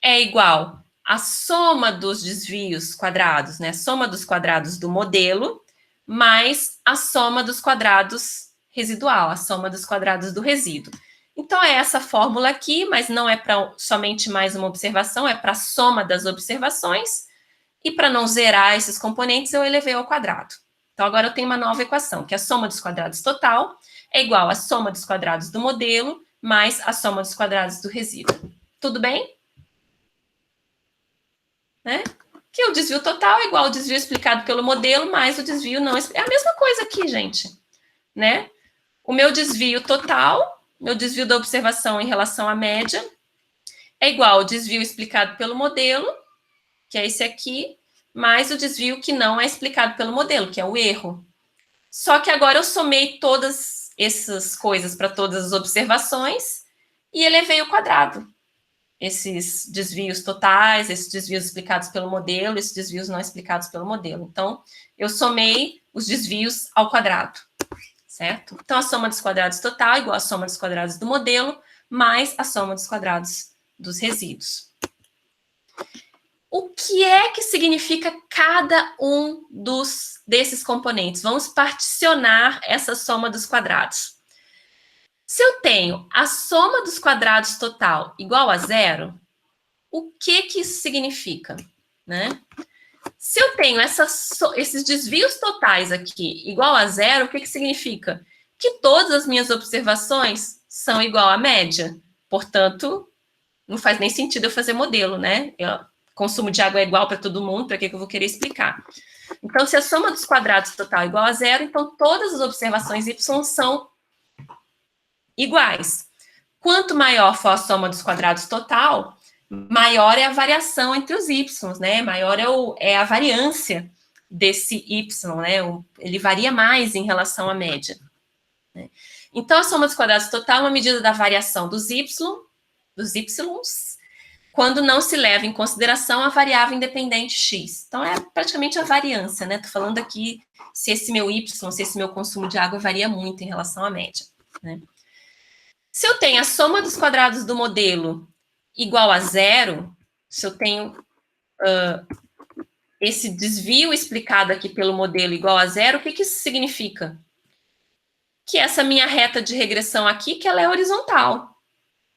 é igual à soma dos desvios quadrados, né, a soma dos quadrados do modelo, mais a soma dos quadrados residual, a soma dos quadrados do resíduo. Então, é essa fórmula aqui, mas não é para somente mais uma observação, é para a soma das observações. E para não zerar esses componentes, eu elevei ao quadrado, Então, agora eu tenho uma nova equação, que a soma dos quadrados total é igual à soma dos quadrados do modelo mais a soma dos quadrados do resíduo. Tudo bem? Né? Que o desvio total é igual ao desvio explicado pelo modelo mais o desvio não explicado. É a mesma coisa aqui, gente. Né? O meu desvio total, meu desvio da observação em relação à média, é igual ao desvio explicado pelo modelo, que é esse aqui, mais o desvio que não é explicado pelo modelo, que é o erro. Só que agora eu somei todas essas coisas para todas as observações e elevei o quadrado. Esses desvios totais, esses desvios explicados pelo modelo, esses desvios não explicados pelo modelo. Então, eu somei os desvios ao quadrado, certo? Então, a soma dos quadrados total é igual à soma dos quadrados do modelo, mais a soma dos quadrados dos resíduos. O que é que significa cada um desses componentes? Vamos particionar essa soma dos quadrados. Se eu tenho a soma dos quadrados total igual a zero, o que isso significa? Né? Se eu tenho esses desvios totais aqui igual a zero, o que significa? Que todas as minhas observações são igual à média. Portanto, não faz nem sentido eu fazer modelo, né? Consumo de água é igual para todo mundo, para que eu vou querer explicar? Então, se a soma dos quadrados total é igual a zero, então todas as observações y são iguais. Quanto maior for a soma dos quadrados total, maior é a variação entre os y, né? Maior é a variância desse y, né? Ele varia mais em relação à média. Né? Então, a soma dos quadrados total é uma medida da variação dos ys, quando não se leva em consideração a variável independente x. Então, é praticamente a variância, né? Estou falando aqui se esse meu y, se esse meu consumo de água varia muito em relação à média. Né? Se eu tenho a soma dos quadrados do modelo igual a zero, se eu tenho esse desvio explicado aqui pelo modelo igual a zero, o que isso significa? Que essa minha reta de regressão aqui, que ela é horizontal,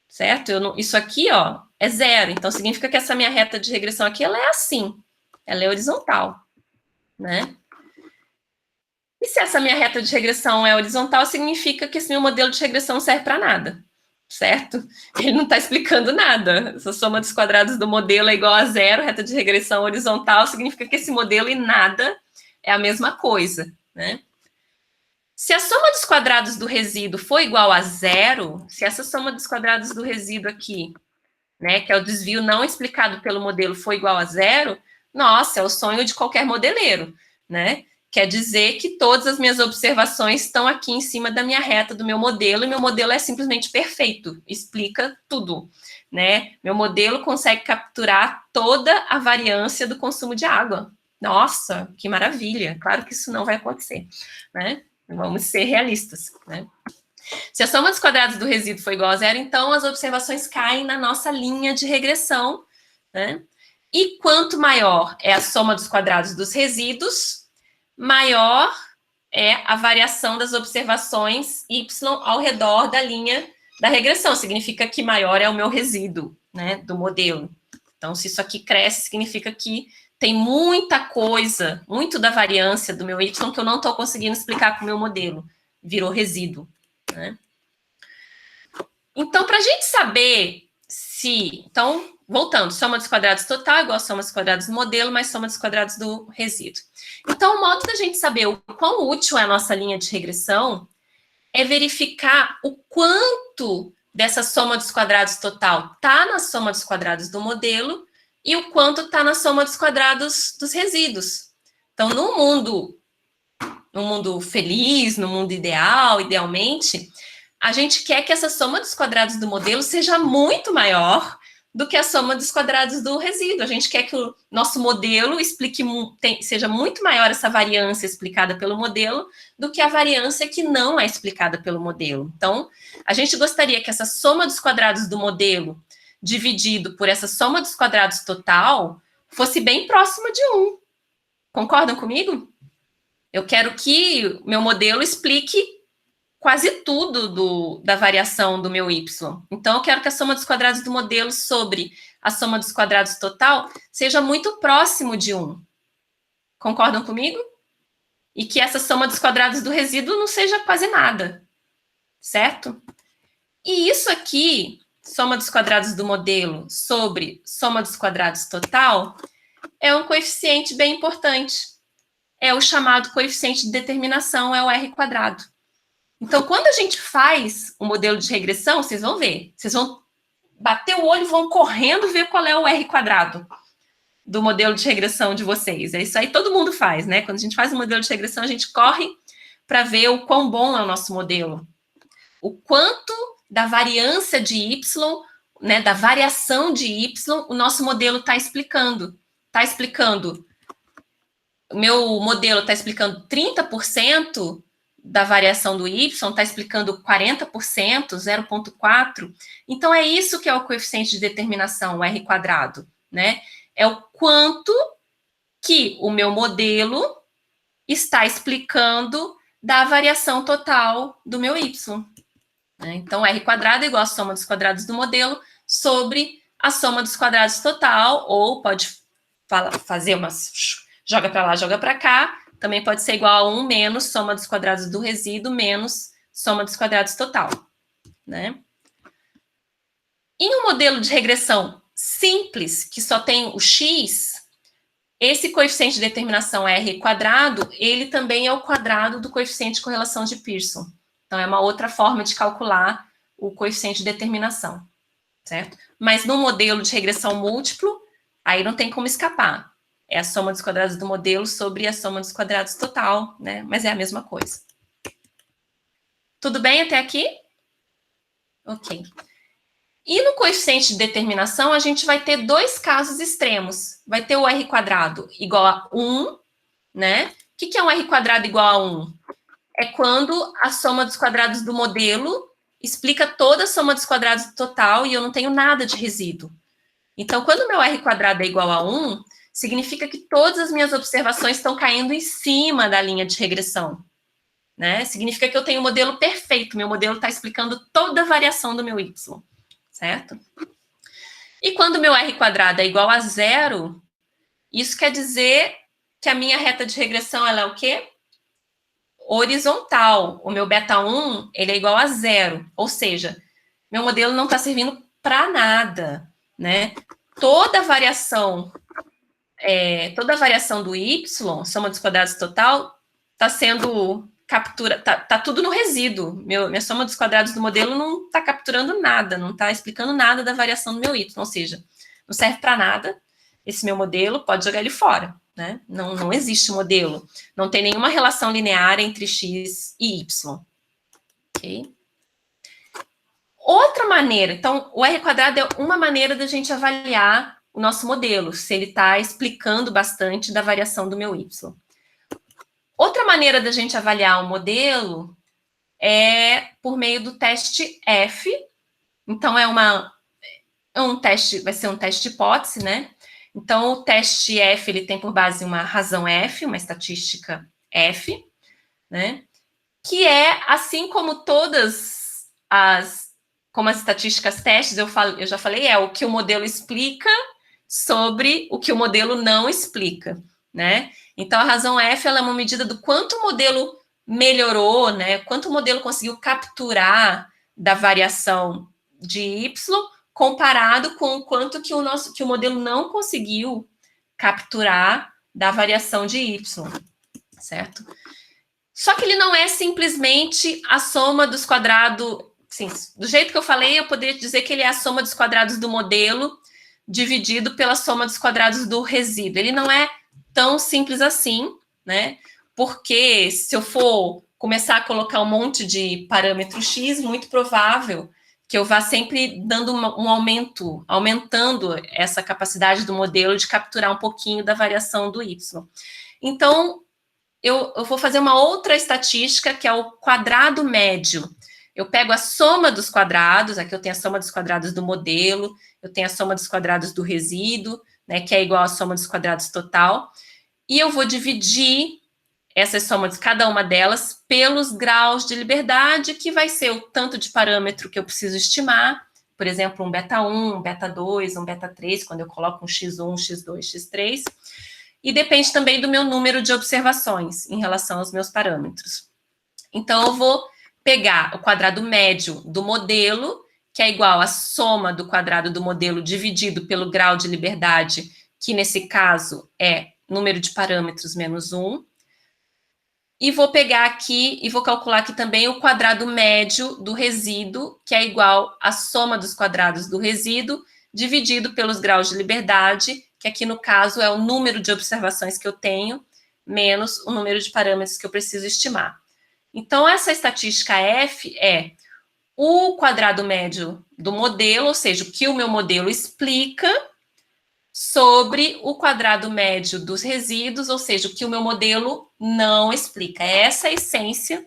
certo? Isso aqui, ó, é zero, então significa que essa minha reta de regressão aqui, ela é assim, ela é horizontal, né? E se essa minha reta de regressão é horizontal, significa que esse meu modelo de regressão não serve para nada, certo? Ele não está explicando nada. Essa soma dos quadrados do modelo é igual a zero, reta de regressão horizontal, significa que esse modelo e nada é a mesma coisa, né? Se a soma dos quadrados do resíduo for igual a zero, se essa soma dos quadrados do resíduo aqui, né, que é o desvio não explicado pelo modelo, for igual a zero, nossa, é o sonho de qualquer modeleiro, né? Quer dizer que todas as minhas observações estão aqui em cima da minha reta do meu modelo, e meu modelo é simplesmente perfeito, explica tudo, né? Meu modelo consegue capturar toda a variância do consumo de água. Nossa, que maravilha! Claro que isso não vai acontecer, né? Vamos ser realistas, né? Se a soma dos quadrados do resíduo for igual a zero, então as observações caem na nossa linha de regressão, né? E quanto maior é a soma dos quadrados dos resíduos, maior é a variação das observações y ao redor da linha da regressão. Significa que maior é o meu resíduo, né, do modelo. Então, se isso aqui cresce, significa que tem muita coisa, muito da variância do meu y que eu não estou conseguindo explicar com o meu modelo. Virou resíduo, né? Então, para a gente saber se... Então, voltando, soma dos quadrados total igual a soma dos quadrados do modelo mais soma dos quadrados do resíduo. Então, o modo da gente saber o quão útil é a nossa linha de regressão é verificar o quanto dessa soma dos quadrados total está na soma dos quadrados do modelo e o quanto está na soma dos quadrados dos resíduos. Então, no mundo feliz, no mundo ideal, idealmente, a gente quer que essa soma dos quadrados do modelo seja muito maior do que a soma dos quadrados do resíduo. A gente quer que o nosso modelo seja muito maior essa variância explicada pelo modelo do que a variância que não é explicada pelo modelo. Então, a gente gostaria que essa soma dos quadrados do modelo dividido por essa soma dos quadrados total fosse bem próxima de 1. Concordam comigo? Eu quero que o meu modelo explique quase tudo da variação do meu y. Então, eu quero que a soma dos quadrados do modelo sobre a soma dos quadrados total seja muito próximo de 1. Concordam comigo? e que essa soma dos quadrados do resíduo não seja quase nada, certo? E isso aqui, soma dos quadrados do modelo sobre soma dos quadrados total, é um coeficiente bem importante. É o chamado coeficiente de determinação, é o R quadrado. Então, quando a gente faz o modelo de regressão, vocês vão ver. Vocês vão bater o olho e vão correndo ver qual é o R quadrado do modelo de regressão de vocês. É isso aí, todo mundo faz, né? Quando a gente faz o modelo de regressão, a gente corre para ver o quão bom é o nosso modelo. O quanto da variância de Y, né, da variação de Y, o nosso modelo está explicando. Está explicando, o meu modelo está explicando 30% da variação do Y, está explicando 40%, 0,4%. Então, é isso que é o coeficiente de determinação, o R quadrado, né? É o quanto que o meu modelo está explicando da variação total do meu Y. Então, R quadrado é igual a soma dos quadrados do modelo sobre a soma dos quadrados total, ou pode fazer umas... joga para lá, joga para cá. Também pode ser igual a 1 menos soma dos quadrados do resíduo menos soma dos quadrados total, né? Em um modelo de regressão simples, que só tem o x, esse coeficiente de determinação R quadrado, ele também é o quadrado do coeficiente de correlação de Pearson. Então, é uma outra forma de calcular o coeficiente de determinação, certo? Mas no modelo de regressão múltiplo, aí não tem como escapar. É a soma dos quadrados do modelo sobre a soma dos quadrados total, né? Mas é a mesma coisa. Tudo bem até aqui? Ok. E no coeficiente de determinação, a gente vai ter dois casos extremos. Vai ter o R quadrado igual a 1, né? O que é um R quadrado igual a 1? É quando a soma dos quadrados do modelo explica toda a soma dos quadrados do total e eu não tenho nada de resíduo. Então, quando o meu R quadrado é igual a 1, significa que todas as minhas observações estão caindo em cima da linha de regressão, né? Significa que eu tenho um modelo perfeito, meu modelo está explicando toda a variação do meu Y, certo? E quando o meu R quadrado é igual a 0, isso quer dizer que a minha reta de regressão ela é o quê? Horizontal. O meu beta 1 ele é igual a 0, ou seja, meu modelo não está servindo para nada, né? Toda a variação do Y, soma dos quadrados total, está sendo tá tudo no resíduo. Minha soma dos quadrados do modelo não está capturando nada, não está explicando nada da variação do meu Y, ou seja, não serve para nada. Esse meu modelo pode jogar ele fora, né? Não existe modelo, não tem nenhuma relação linear entre x e y. Ok? Outra maneira, então, o R quadrado é uma maneira da gente avaliar o nosso modelo, se ele está explicando bastante da variação do meu Y. Outra maneira da gente avaliar o modelo é por meio do teste F. Então, vai ser um teste de hipótese, né? Então, o teste F, ele tem por base uma razão F, uma estatística F, né? Que é, assim como como as estatísticas testes, eu já falei, é o que o modelo explica sobre o que o modelo não explica, né? Então, a razão F, ela é uma medida do quanto o modelo melhorou, né? Quanto o modelo conseguiu capturar da variação de Y, comparado com o quanto que o modelo não conseguiu capturar da variação de Y, certo? Só que ele não é simplesmente a soma dos quadrados, sim, do jeito que eu falei, eu poderia dizer que ele é a soma dos quadrados do modelo dividido pela soma dos quadrados do resíduo. Ele não é tão simples assim, né? Porque se eu for começar a colocar um monte de parâmetro X, muito provável que eu vá sempre dando um aumento, aumentando essa capacidade do modelo de capturar um pouquinho da variação do Y. Então, eu vou fazer uma outra estatística, que é o quadrado médio. Eu pego a soma dos quadrados, aqui eu tenho a soma dos quadrados do modelo, eu tenho a soma dos quadrados do resíduo, né, que é igual à soma dos quadrados total, e eu vou dividir essa soma de cada uma delas pelos graus de liberdade, que vai ser o tanto de parâmetro que eu preciso estimar, por exemplo, um beta 1, um beta 2, um beta 3, quando eu coloco um x1, x2, x3, e depende também do meu número de observações em relação aos meus parâmetros. Então, eu vou pegar o quadrado médio do modelo, que é igual à soma do quadrado do modelo dividido pelo grau de liberdade, que nesse caso é número de parâmetros menos 1, e vou pegar aqui e vou calcular aqui também o quadrado médio do resíduo, que é igual à soma dos quadrados do resíduo, dividido pelos graus de liberdade, que aqui no caso é o número de observações que eu tenho, menos o número de parâmetros que eu preciso estimar. Então, essa estatística F é o quadrado médio do modelo, ou seja, o que o meu modelo explica, sobre o quadrado médio dos resíduos, ou seja, o que o meu modelo não explica. Essa é a essência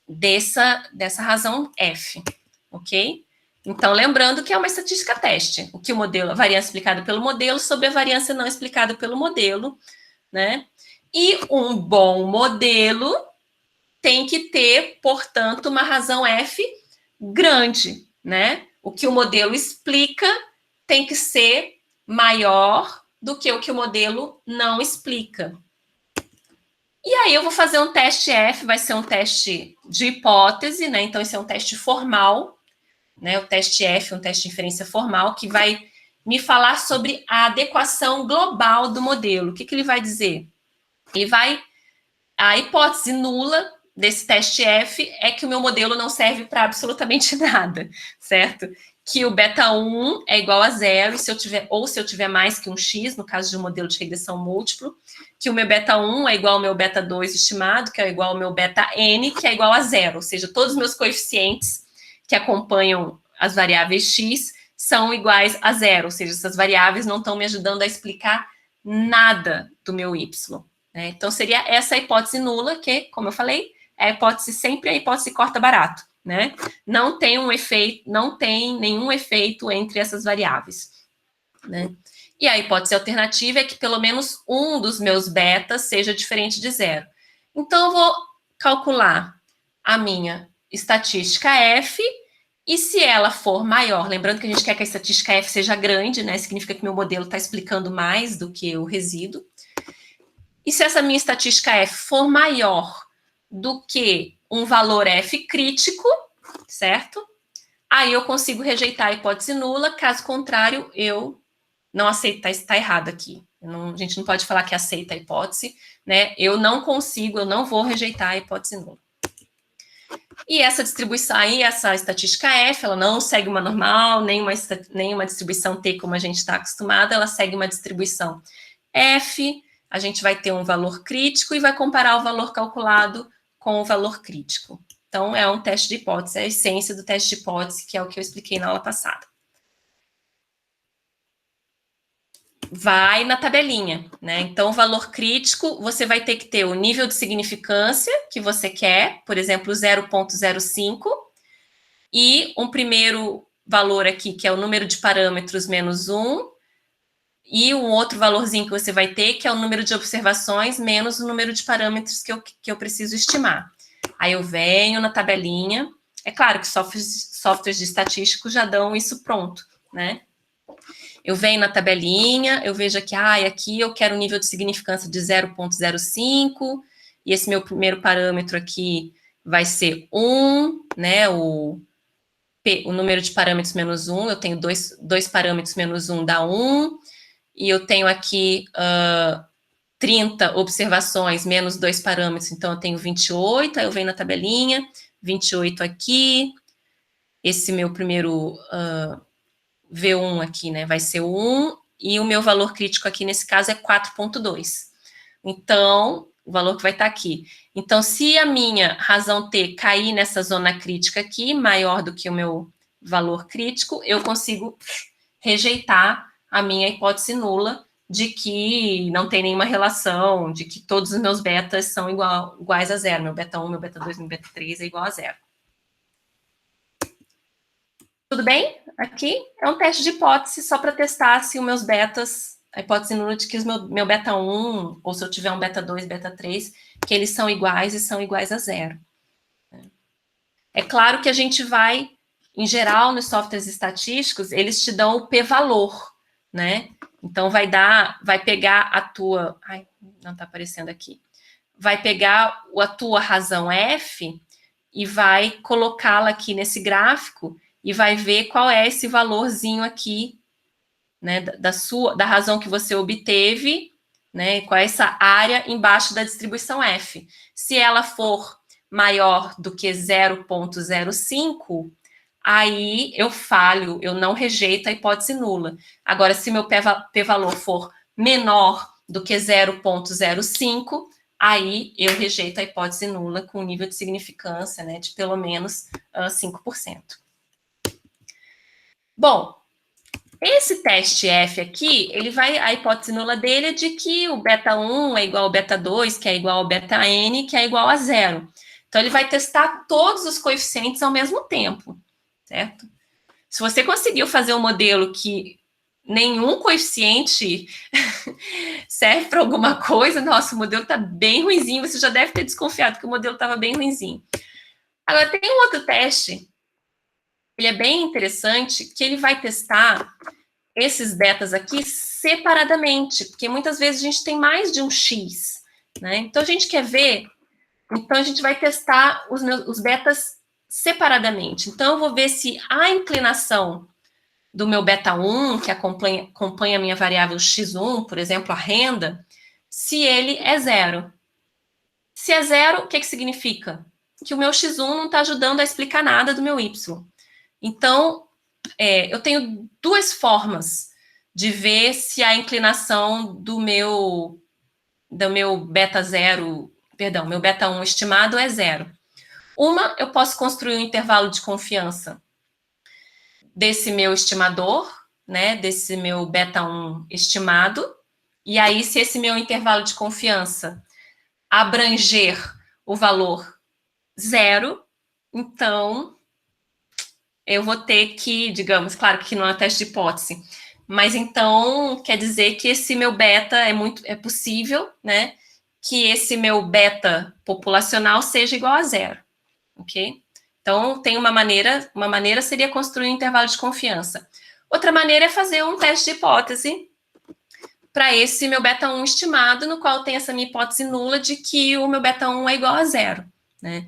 dessa razão F, ok? Então, lembrando que é uma estatística teste, o que o modelo, a variância explicada pelo modelo sobre a variância não explicada pelo modelo, né? E um bom modelo tem que ter, portanto, uma razão F grande, né? O que o modelo explica tem que ser maior do que o modelo não explica. E aí eu vou fazer um teste F, vai ser um teste de hipótese, né? Então, esse é um teste formal, né? O teste F é um teste de inferência formal, que vai me falar sobre a adequação global do modelo. O que ele vai dizer? A hipótese nula desse teste F é que o meu modelo não serve para absolutamente nada, certo? Que o beta 1 é igual a zero, e se eu tiver mais que um x, no caso de um modelo de regressão múltiplo, que o meu beta 1 é igual ao meu beta 2 estimado, que é igual ao meu beta n, que é igual a zero, ou seja, todos os meus coeficientes que acompanham as variáveis x são iguais a zero, ou seja, essas variáveis não estão me ajudando a explicar nada do meu y. Né? Então, seria essa a hipótese nula, que, como eu falei, é a hipótese sempre a hipótese corta barato. Né? Não tem nenhum efeito entre essas variáveis. Né? E a hipótese alternativa é que pelo menos um dos meus betas seja diferente de zero. Então, eu vou calcular a minha estatística F, e se ela for maior, lembrando que a gente quer que a estatística F seja grande, né? Significa que meu modelo está explicando mais do que o resíduo. E se essa minha estatística F for maior do que um valor F crítico, certo? Aí eu consigo rejeitar a hipótese nula, caso contrário, eu não aceito, está errado aqui. A gente não pode falar que aceita a hipótese, né? Eu não vou rejeitar a hipótese nula. E essa distribuição aí, essa estatística F, ela não segue uma normal, nem uma distribuição T como a gente está acostumado, ela segue uma distribuição F, a gente vai ter um valor crítico e vai comparar o valor calculado com o valor crítico. Então, é um teste de hipótese, é a essência do teste de hipótese, que é o que eu expliquei na aula passada. Vai na tabelinha, né? Então, o valor crítico, você vai ter que ter o nível de significância que você quer, por exemplo, 0,05, e um primeiro valor aqui, que é o número de parâmetros menos 1, e um outro valorzinho que você vai ter, que é o número de observações menos o número de parâmetros que eu preciso estimar. Aí eu venho na tabelinha. É claro que softwares de estatístico já dão isso pronto, né? Eu venho na tabelinha, eu vejo aqui, aqui eu quero um nível de significância de 0,05, e esse meu primeiro parâmetro aqui vai ser 1, né? O número de parâmetros menos 1, eu tenho dois parâmetros menos 1 dá 1, e eu tenho aqui 30 observações menos 2 parâmetros, então eu tenho 28, aí eu venho na tabelinha, 28 aqui, esse meu primeiro V1 aqui, né, vai ser 1, e o meu valor crítico aqui, nesse caso, é 4,2. Então, o valor que vai estar aqui. Então, se a minha razão T cair nessa zona crítica aqui, maior do que o meu valor crítico, eu consigo rejeitar a minha hipótese nula de que não tem nenhuma relação, de que todos os meus betas são iguais a zero. Meu beta 1, meu beta 2, meu beta 3 é igual a zero. Tudo bem? Aqui é um teste de hipótese só para testar se os meus betas, a hipótese nula de que o meu beta 1, ou se eu tiver um beta 2, beta 3, que eles são iguais e são iguais a zero. É claro que a gente vai, em geral, nos softwares estatísticos, eles te dão o p-valor, né? Então, vai pegar a tua... Ai, não está aparecendo aqui. Vai pegar a tua razão F e vai colocá-la aqui nesse gráfico e vai ver qual é esse valorzinho aqui, né, da razão que você obteve, né, qual é essa área embaixo da distribuição F. Se ela for maior do que 0,05, aí eu falho, eu não rejeito a hipótese nula. Agora, se meu p-valor for menor do que 0,05, aí eu rejeito a hipótese nula com nível de significância, né, de pelo menos 5%. Bom, esse teste F aqui, a hipótese nula dele é de que o beta 1 é igual ao beta 2, que é igual ao beta n, que é igual a 0. Então, ele vai testar todos os coeficientes ao mesmo tempo, certo? Se você conseguiu fazer um modelo que nenhum coeficiente serve para alguma coisa, nossa, o modelo está bem ruinzinho, você já deve ter desconfiado que o modelo estava bem ruinzinho. Agora, tem um outro teste, ele é bem interessante, que ele vai testar esses betas aqui separadamente, porque muitas vezes a gente tem mais de um X, né? Então, a gente quer ver, então a gente vai testar os betas separadamente. Então, eu vou ver se a inclinação do meu beta 1, que acompanha a minha variável x1, por exemplo, a renda, se ele é zero. Se é zero, o que significa? Que o meu x1 não está ajudando a explicar nada do meu y. Então, eu tenho duas formas de ver se a inclinação do meu beta 0, perdão, meu beta 1 estimado é zero. Uma, eu posso construir um intervalo de confiança desse meu estimador, né, desse meu beta 1 estimado, e aí se esse meu intervalo de confiança abranger o valor zero, então eu vou ter que, digamos, claro que não é um teste de hipótese, mas então quer dizer que esse meu beta é possível, né, que esse meu beta populacional seja igual a zero, ok? Então, tem uma maneira seria construir um intervalo de confiança. Outra maneira é fazer um teste de hipótese para esse meu beta 1 estimado, no qual tem essa minha hipótese nula de que o meu beta 1 é igual a zero, né?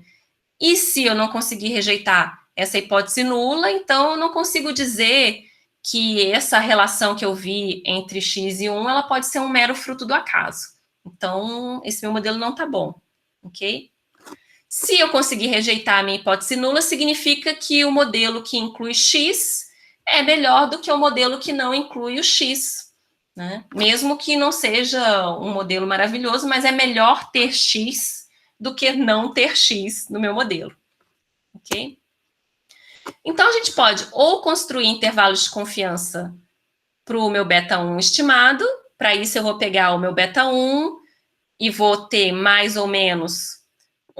E se eu não conseguir rejeitar essa hipótese nula, então eu não consigo dizer que essa relação que eu vi entre x e 1, ela pode ser um mero fruto do acaso. Então, esse meu modelo não está bom, ok? Se eu conseguir rejeitar a minha hipótese nula, significa que o modelo que inclui x é melhor do que o modelo que não inclui o x, né? Mesmo que não seja um modelo maravilhoso, mas é melhor ter x do que não ter x no meu modelo, ok? Então, a gente pode ou construir intervalos de confiança para o meu beta 1 estimado, para isso eu vou pegar o meu beta 1 e vou ter mais ou menos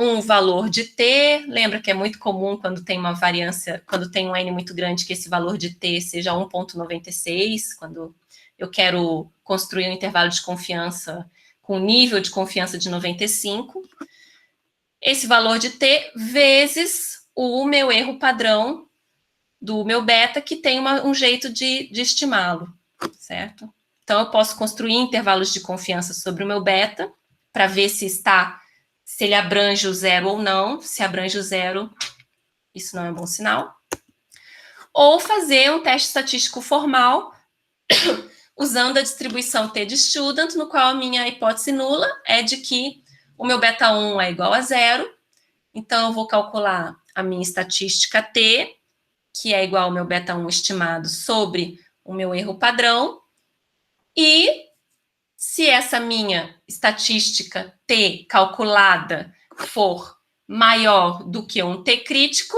um valor de t, lembra que é muito comum quando tem uma variância, quando tem um n muito grande, que esse valor de t seja 1,96, quando eu quero construir um intervalo de confiança com nível de confiança de 95. Esse valor de t vezes o meu erro padrão do meu beta, que tem um jeito de estimá-lo, certo? Então, eu posso construir intervalos de confiança sobre o meu beta, para ver se ele abrange o zero ou não. Se abrange o zero, isso não é um bom sinal. Ou fazer um teste estatístico formal, usando a distribuição t de student, no qual a minha hipótese nula é de que o meu beta 1 é igual a zero. Então, eu vou calcular a minha estatística t, que é igual ao meu beta 1 estimado sobre o meu erro padrão. E se essa minha estatística t calculada for maior do que um t crítico,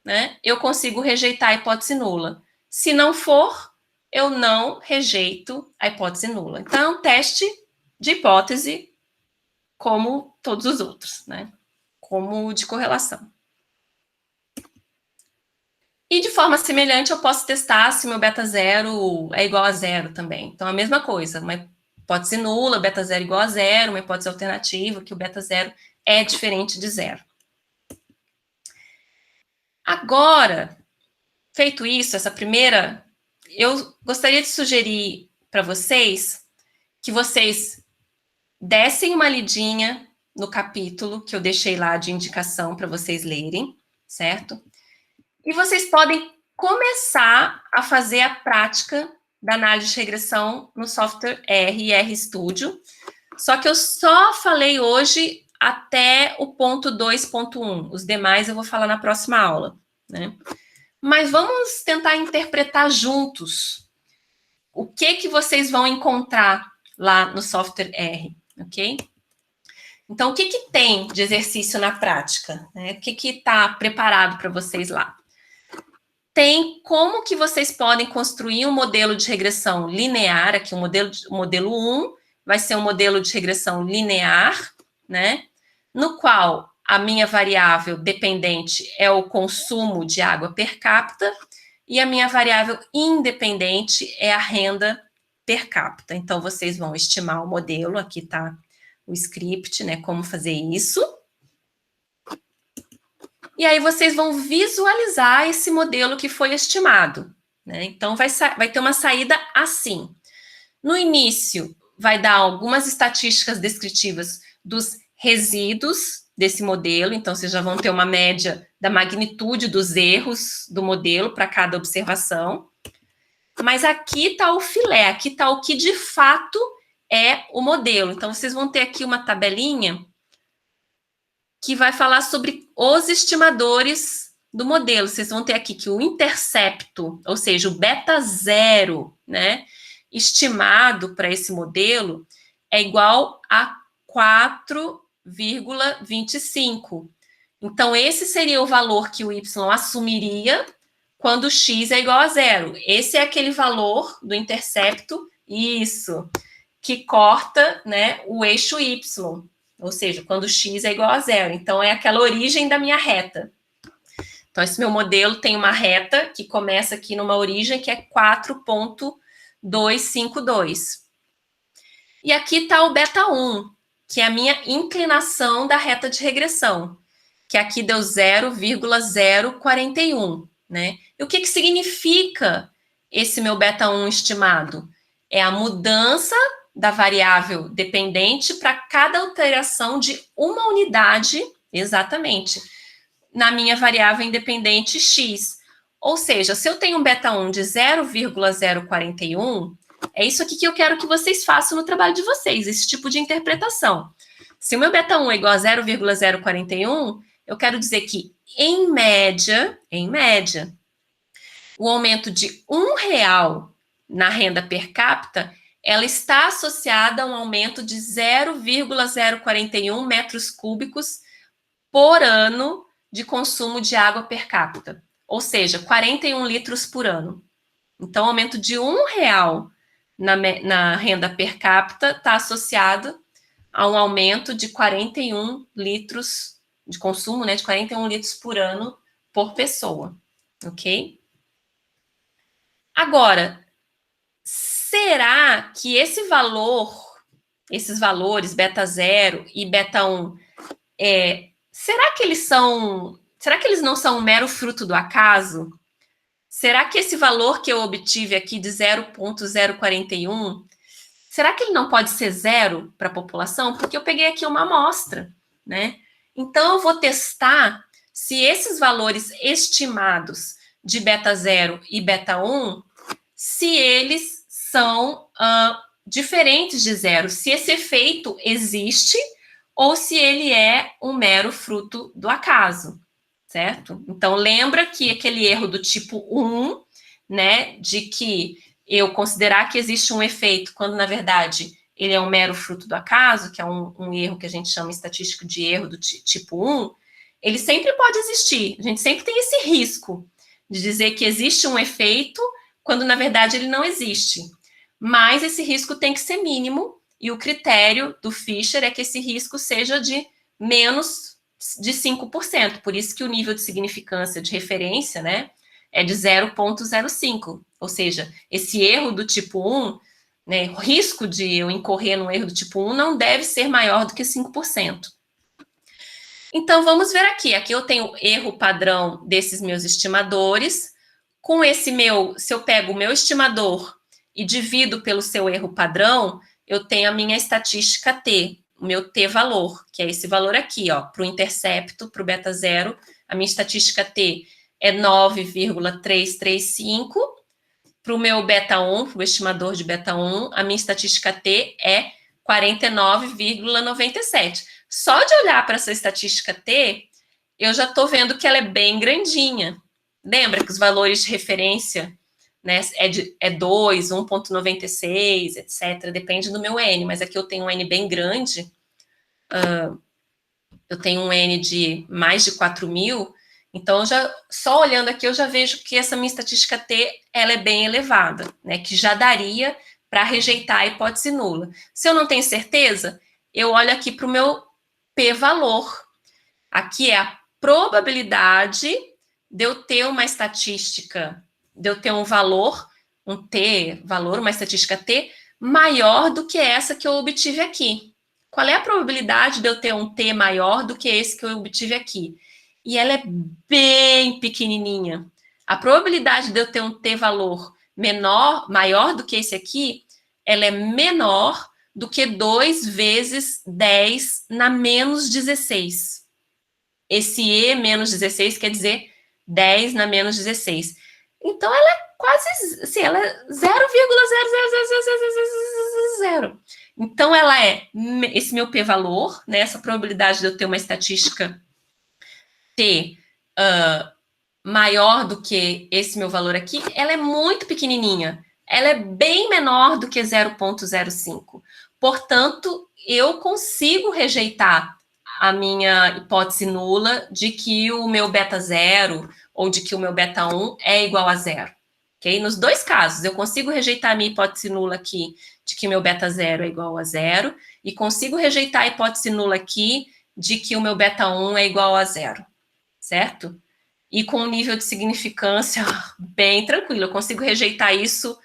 né, eu consigo rejeitar a hipótese nula. Se não for, eu não rejeito a hipótese nula. Então, é um teste de hipótese como todos os outros, né? Como o de correlação. E de forma semelhante, eu posso testar se meu beta 0 é igual a zero também. Então, a mesma coisa, uma hipótese nula, beta 0 igual a zero, uma hipótese alternativa, que o beta 0 é diferente de zero. Agora, feito isso, essa primeira, eu gostaria de sugerir para vocês que vocês dessem uma lidinha no capítulo que eu deixei lá de indicação para vocês lerem, certo? E vocês podem começar a fazer a prática da análise de regressão no software R e RStudio. Só que eu só falei hoje até o ponto 2.1. Os demais eu vou falar na próxima aula, né? Mas vamos tentar interpretar juntos o que vocês vão encontrar lá no software R, ok? Então, o que tem de exercício na prática? Né? O que está preparado para vocês lá? Tem como que vocês podem construir um modelo de regressão linear, aqui o modelo 1 vai ser um modelo de regressão linear, né? No qual a minha variável dependente é o consumo de água per capita e a minha variável independente é a renda per capita. Então, vocês vão estimar o modelo, aqui está o script, né? Como fazer isso. E aí vocês vão visualizar esse modelo que foi estimado, né? Então, vai ter uma saída assim. No início, vai dar algumas estatísticas descritivas dos resíduos desse modelo. Então, vocês já vão ter uma média da magnitude dos erros do modelo para cada observação. Mas aqui está o filé, aqui está o que de fato é o modelo. Então, vocês vão ter aqui uma tabelinha que vai falar sobre os estimadores do modelo. Vocês vão ter aqui que o intercepto, ou seja, o beta zero, né, estimado para esse modelo é igual a 4,25. Então, esse seria o valor que o y assumiria quando x é igual a zero. Esse é aquele valor do intercepto, isso, que corta, né, o eixo y. Ou seja, quando x é igual a zero. Então, é aquela origem da minha reta. Então, esse meu modelo tem uma reta que começa aqui numa origem que é 4,252. E aqui está o beta 1, que é a minha inclinação da reta de regressão, que aqui deu 0,041, né? E o que significa esse meu beta 1 estimado? É a mudança da variável dependente para cada alteração de uma unidade, exatamente, na minha variável independente x. Ou seja, se eu tenho um beta 1 de 0,041, é isso aqui que eu quero que vocês façam no trabalho de vocês, esse tipo de interpretação. Se o meu beta 1 é igual a 0,041, eu quero dizer que, em média, o aumento de R$1 na renda per capita ela está associada a um aumento de 0,041 metros cúbicos por ano de consumo de água per capita, ou seja, 41 litros por ano. Então, o aumento de R$1 na renda per capita está associado a um aumento de 41 litros de consumo, né, de 41 litros por ano por pessoa, ok? Agora, será que esses valores, beta 0 e beta 1, será que eles não são um mero fruto do acaso? Será que esse valor que eu obtive aqui de 0,041, será que ele não pode ser zero para a população? Porque eu peguei aqui uma amostra, né? Então, eu vou testar se esses valores estimados de beta 0 e beta 1, se eles são diferentes de zero, se esse efeito existe ou se ele é um mero fruto do acaso, certo? Então, lembra que aquele erro do tipo 1, né, de que eu considerar que existe um efeito, quando, na verdade, ele é um mero fruto do acaso, que é um erro que a gente chama estatístico de erro do tipo 1, ele sempre pode existir. A gente sempre tem esse risco de dizer que existe um efeito, quando, na verdade, ele não existe. Mas esse risco tem que ser mínimo, e o critério do Fisher é que esse risco seja de menos de 5%. Por isso que o nível de significância de referência, né, é de 0,05. Ou seja, esse erro do tipo 1, né, o risco de eu incorrer num erro do tipo 1 não deve ser maior do que 5%. Então, vamos ver aqui. Aqui eu tenho o erro padrão desses meus estimadores. Com esse se eu pego o meu estimador e divido pelo seu erro padrão, eu tenho a minha estatística T, o meu T-valor, que é esse valor aqui, ó, para o intercepto, para o beta 0, a minha estatística T é 9,335, para o meu beta 1, para o estimador de beta 1, a minha estatística T é 49,97. Só de olhar para essa estatística T, eu já estou vendo que ela é bem grandinha. Lembra que os valores de referência, né, é 2, 1,96, etc. Depende do meu N, mas aqui eu tenho um N bem grande. Eu tenho um N de mais de 4.000, então só olhando aqui eu já vejo que essa minha estatística T ela é bem elevada, né, que já daria para rejeitar a hipótese nula. Se eu não tenho certeza, eu olho aqui para o meu P-valor. Aqui é a probabilidade de eu ter uma estatística, de eu ter um valor, um T-valor, uma estatística T, maior do que essa que eu obtive aqui. Qual é a probabilidade de eu ter um T maior do que esse que eu obtive aqui? E ela é bem pequenininha. A probabilidade de eu ter um T-valor maior do que esse aqui, ela é menor do que 2 vezes 10 na menos 16. Esse E menos 16 quer dizer 10 na menos 16. Então, ela é quase, assim, ela é 0,00000. Então, ela é esse meu P-valor, né, essa probabilidade de eu ter uma estatística T maior do que esse meu valor aqui, ela é muito pequenininha. Ela é bem menor do que 0,05. Portanto, eu consigo rejeitar a minha hipótese nula de que o meu beta 0 ou de que o meu beta 1 é igual a zero. Okay? Nos dois casos, eu consigo rejeitar a minha hipótese nula aqui de que o meu beta 0 é igual a zero e consigo rejeitar a hipótese nula aqui de que o meu beta 1 é igual a zero, certo? E com um nível de significância bem tranquilo. Eu consigo rejeitar isso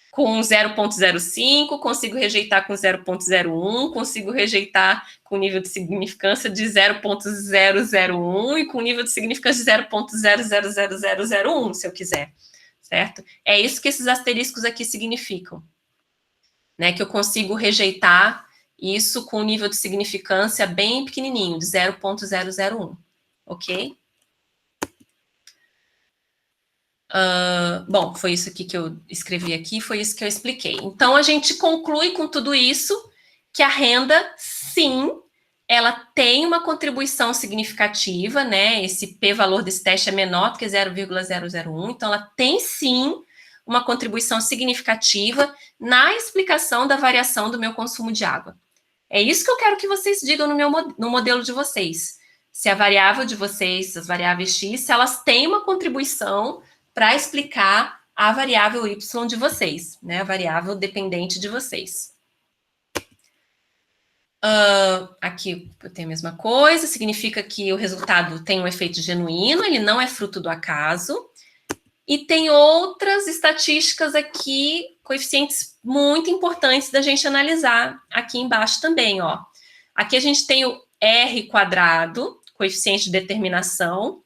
com 0,05, consigo rejeitar com 0,01, consigo rejeitar com nível de significância de 0,001 e com nível de significância de 0,000001, se eu quiser, certo? É isso que esses asteriscos aqui significam, né? Que eu consigo rejeitar isso com nível de significância bem pequenininho, de 0,001, ok? Bom, foi isso aqui que eu escrevi aqui, foi isso que eu expliquei. Então, a gente conclui com tudo isso que a renda, sim, ela tem uma contribuição significativa, né? Esse P-valor desse teste é menor do que 0,001, então ela tem, sim, uma contribuição significativa na explicação da variação do meu consumo de água. É isso que eu quero que vocês digam no modelo de vocês. Se a variável de vocês, as variáveis X, se elas têm uma contribuição para explicar a variável Y de vocês, né? A variável dependente de vocês. Aqui eu tenho a mesma coisa, significa que o resultado tem um efeito genuíno, ele não é fruto do acaso. E tem outras estatísticas aqui, coeficientes muito importantes da gente analisar aqui embaixo também, ó. Aqui a gente tem o R quadrado, coeficiente de determinação,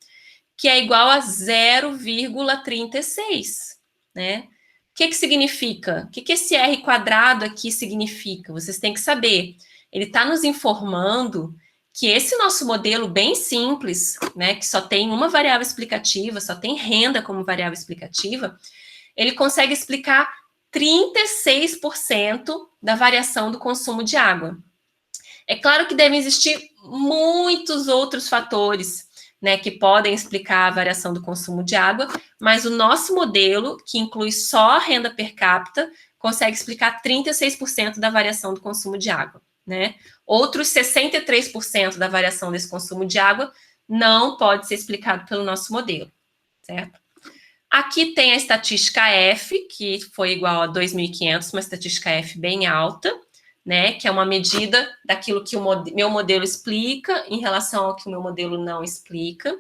que é igual a 0,36, né? O que significa? O que esse R quadrado aqui significa? Vocês têm que saber. Ele está nos informando que esse nosso modelo bem simples, né, que só tem uma variável explicativa, só tem renda como variável explicativa, ele consegue explicar 36% da variação do consumo de água. É claro que devem existir muitos outros fatores, né, que podem explicar a variação do consumo de água, mas o nosso modelo, que inclui só a renda per capita, consegue explicar 36% da variação do consumo de água, né? Outros 63% da variação desse consumo de água não pode ser explicado pelo nosso modelo, certo? Aqui tem a estatística F, que foi igual a 2.500, uma estatística F bem alta, né, que é uma medida daquilo que o meu modelo explica em relação ao que o meu modelo não explica.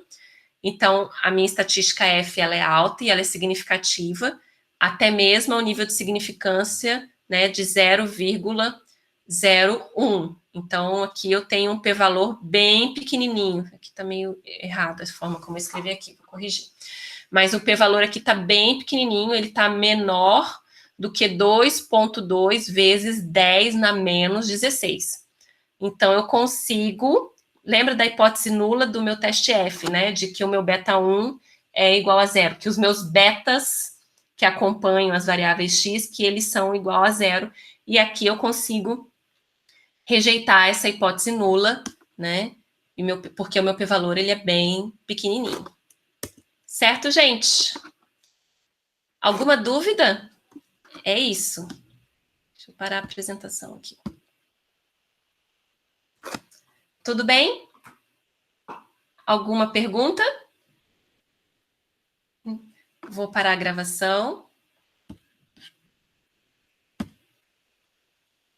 Então, a minha estatística F, ela é alta e ela é significativa, até mesmo ao nível de significância, né, de 0,01. Então, aqui eu tenho um p-valor bem pequenininho. Aqui está meio errado a forma como eu escrevi aqui, vou corrigir. Mas o p-valor aqui está bem pequenininho, ele está menor do que 2,2 vezes 10 na menos 16. Então, eu consigo... Lembra da hipótese nula do meu teste F, né? De que o meu beta 1 é igual a zero, que os meus betas que acompanham as variáveis x, que eles são igual a zero, e aqui eu consigo rejeitar essa hipótese nula, né? Porque o meu p-valor ele é bem pequenininho. Certo, gente? Alguma dúvida? É isso. Deixa eu parar a apresentação aqui. Tudo bem? Alguma pergunta? Vou parar a gravação.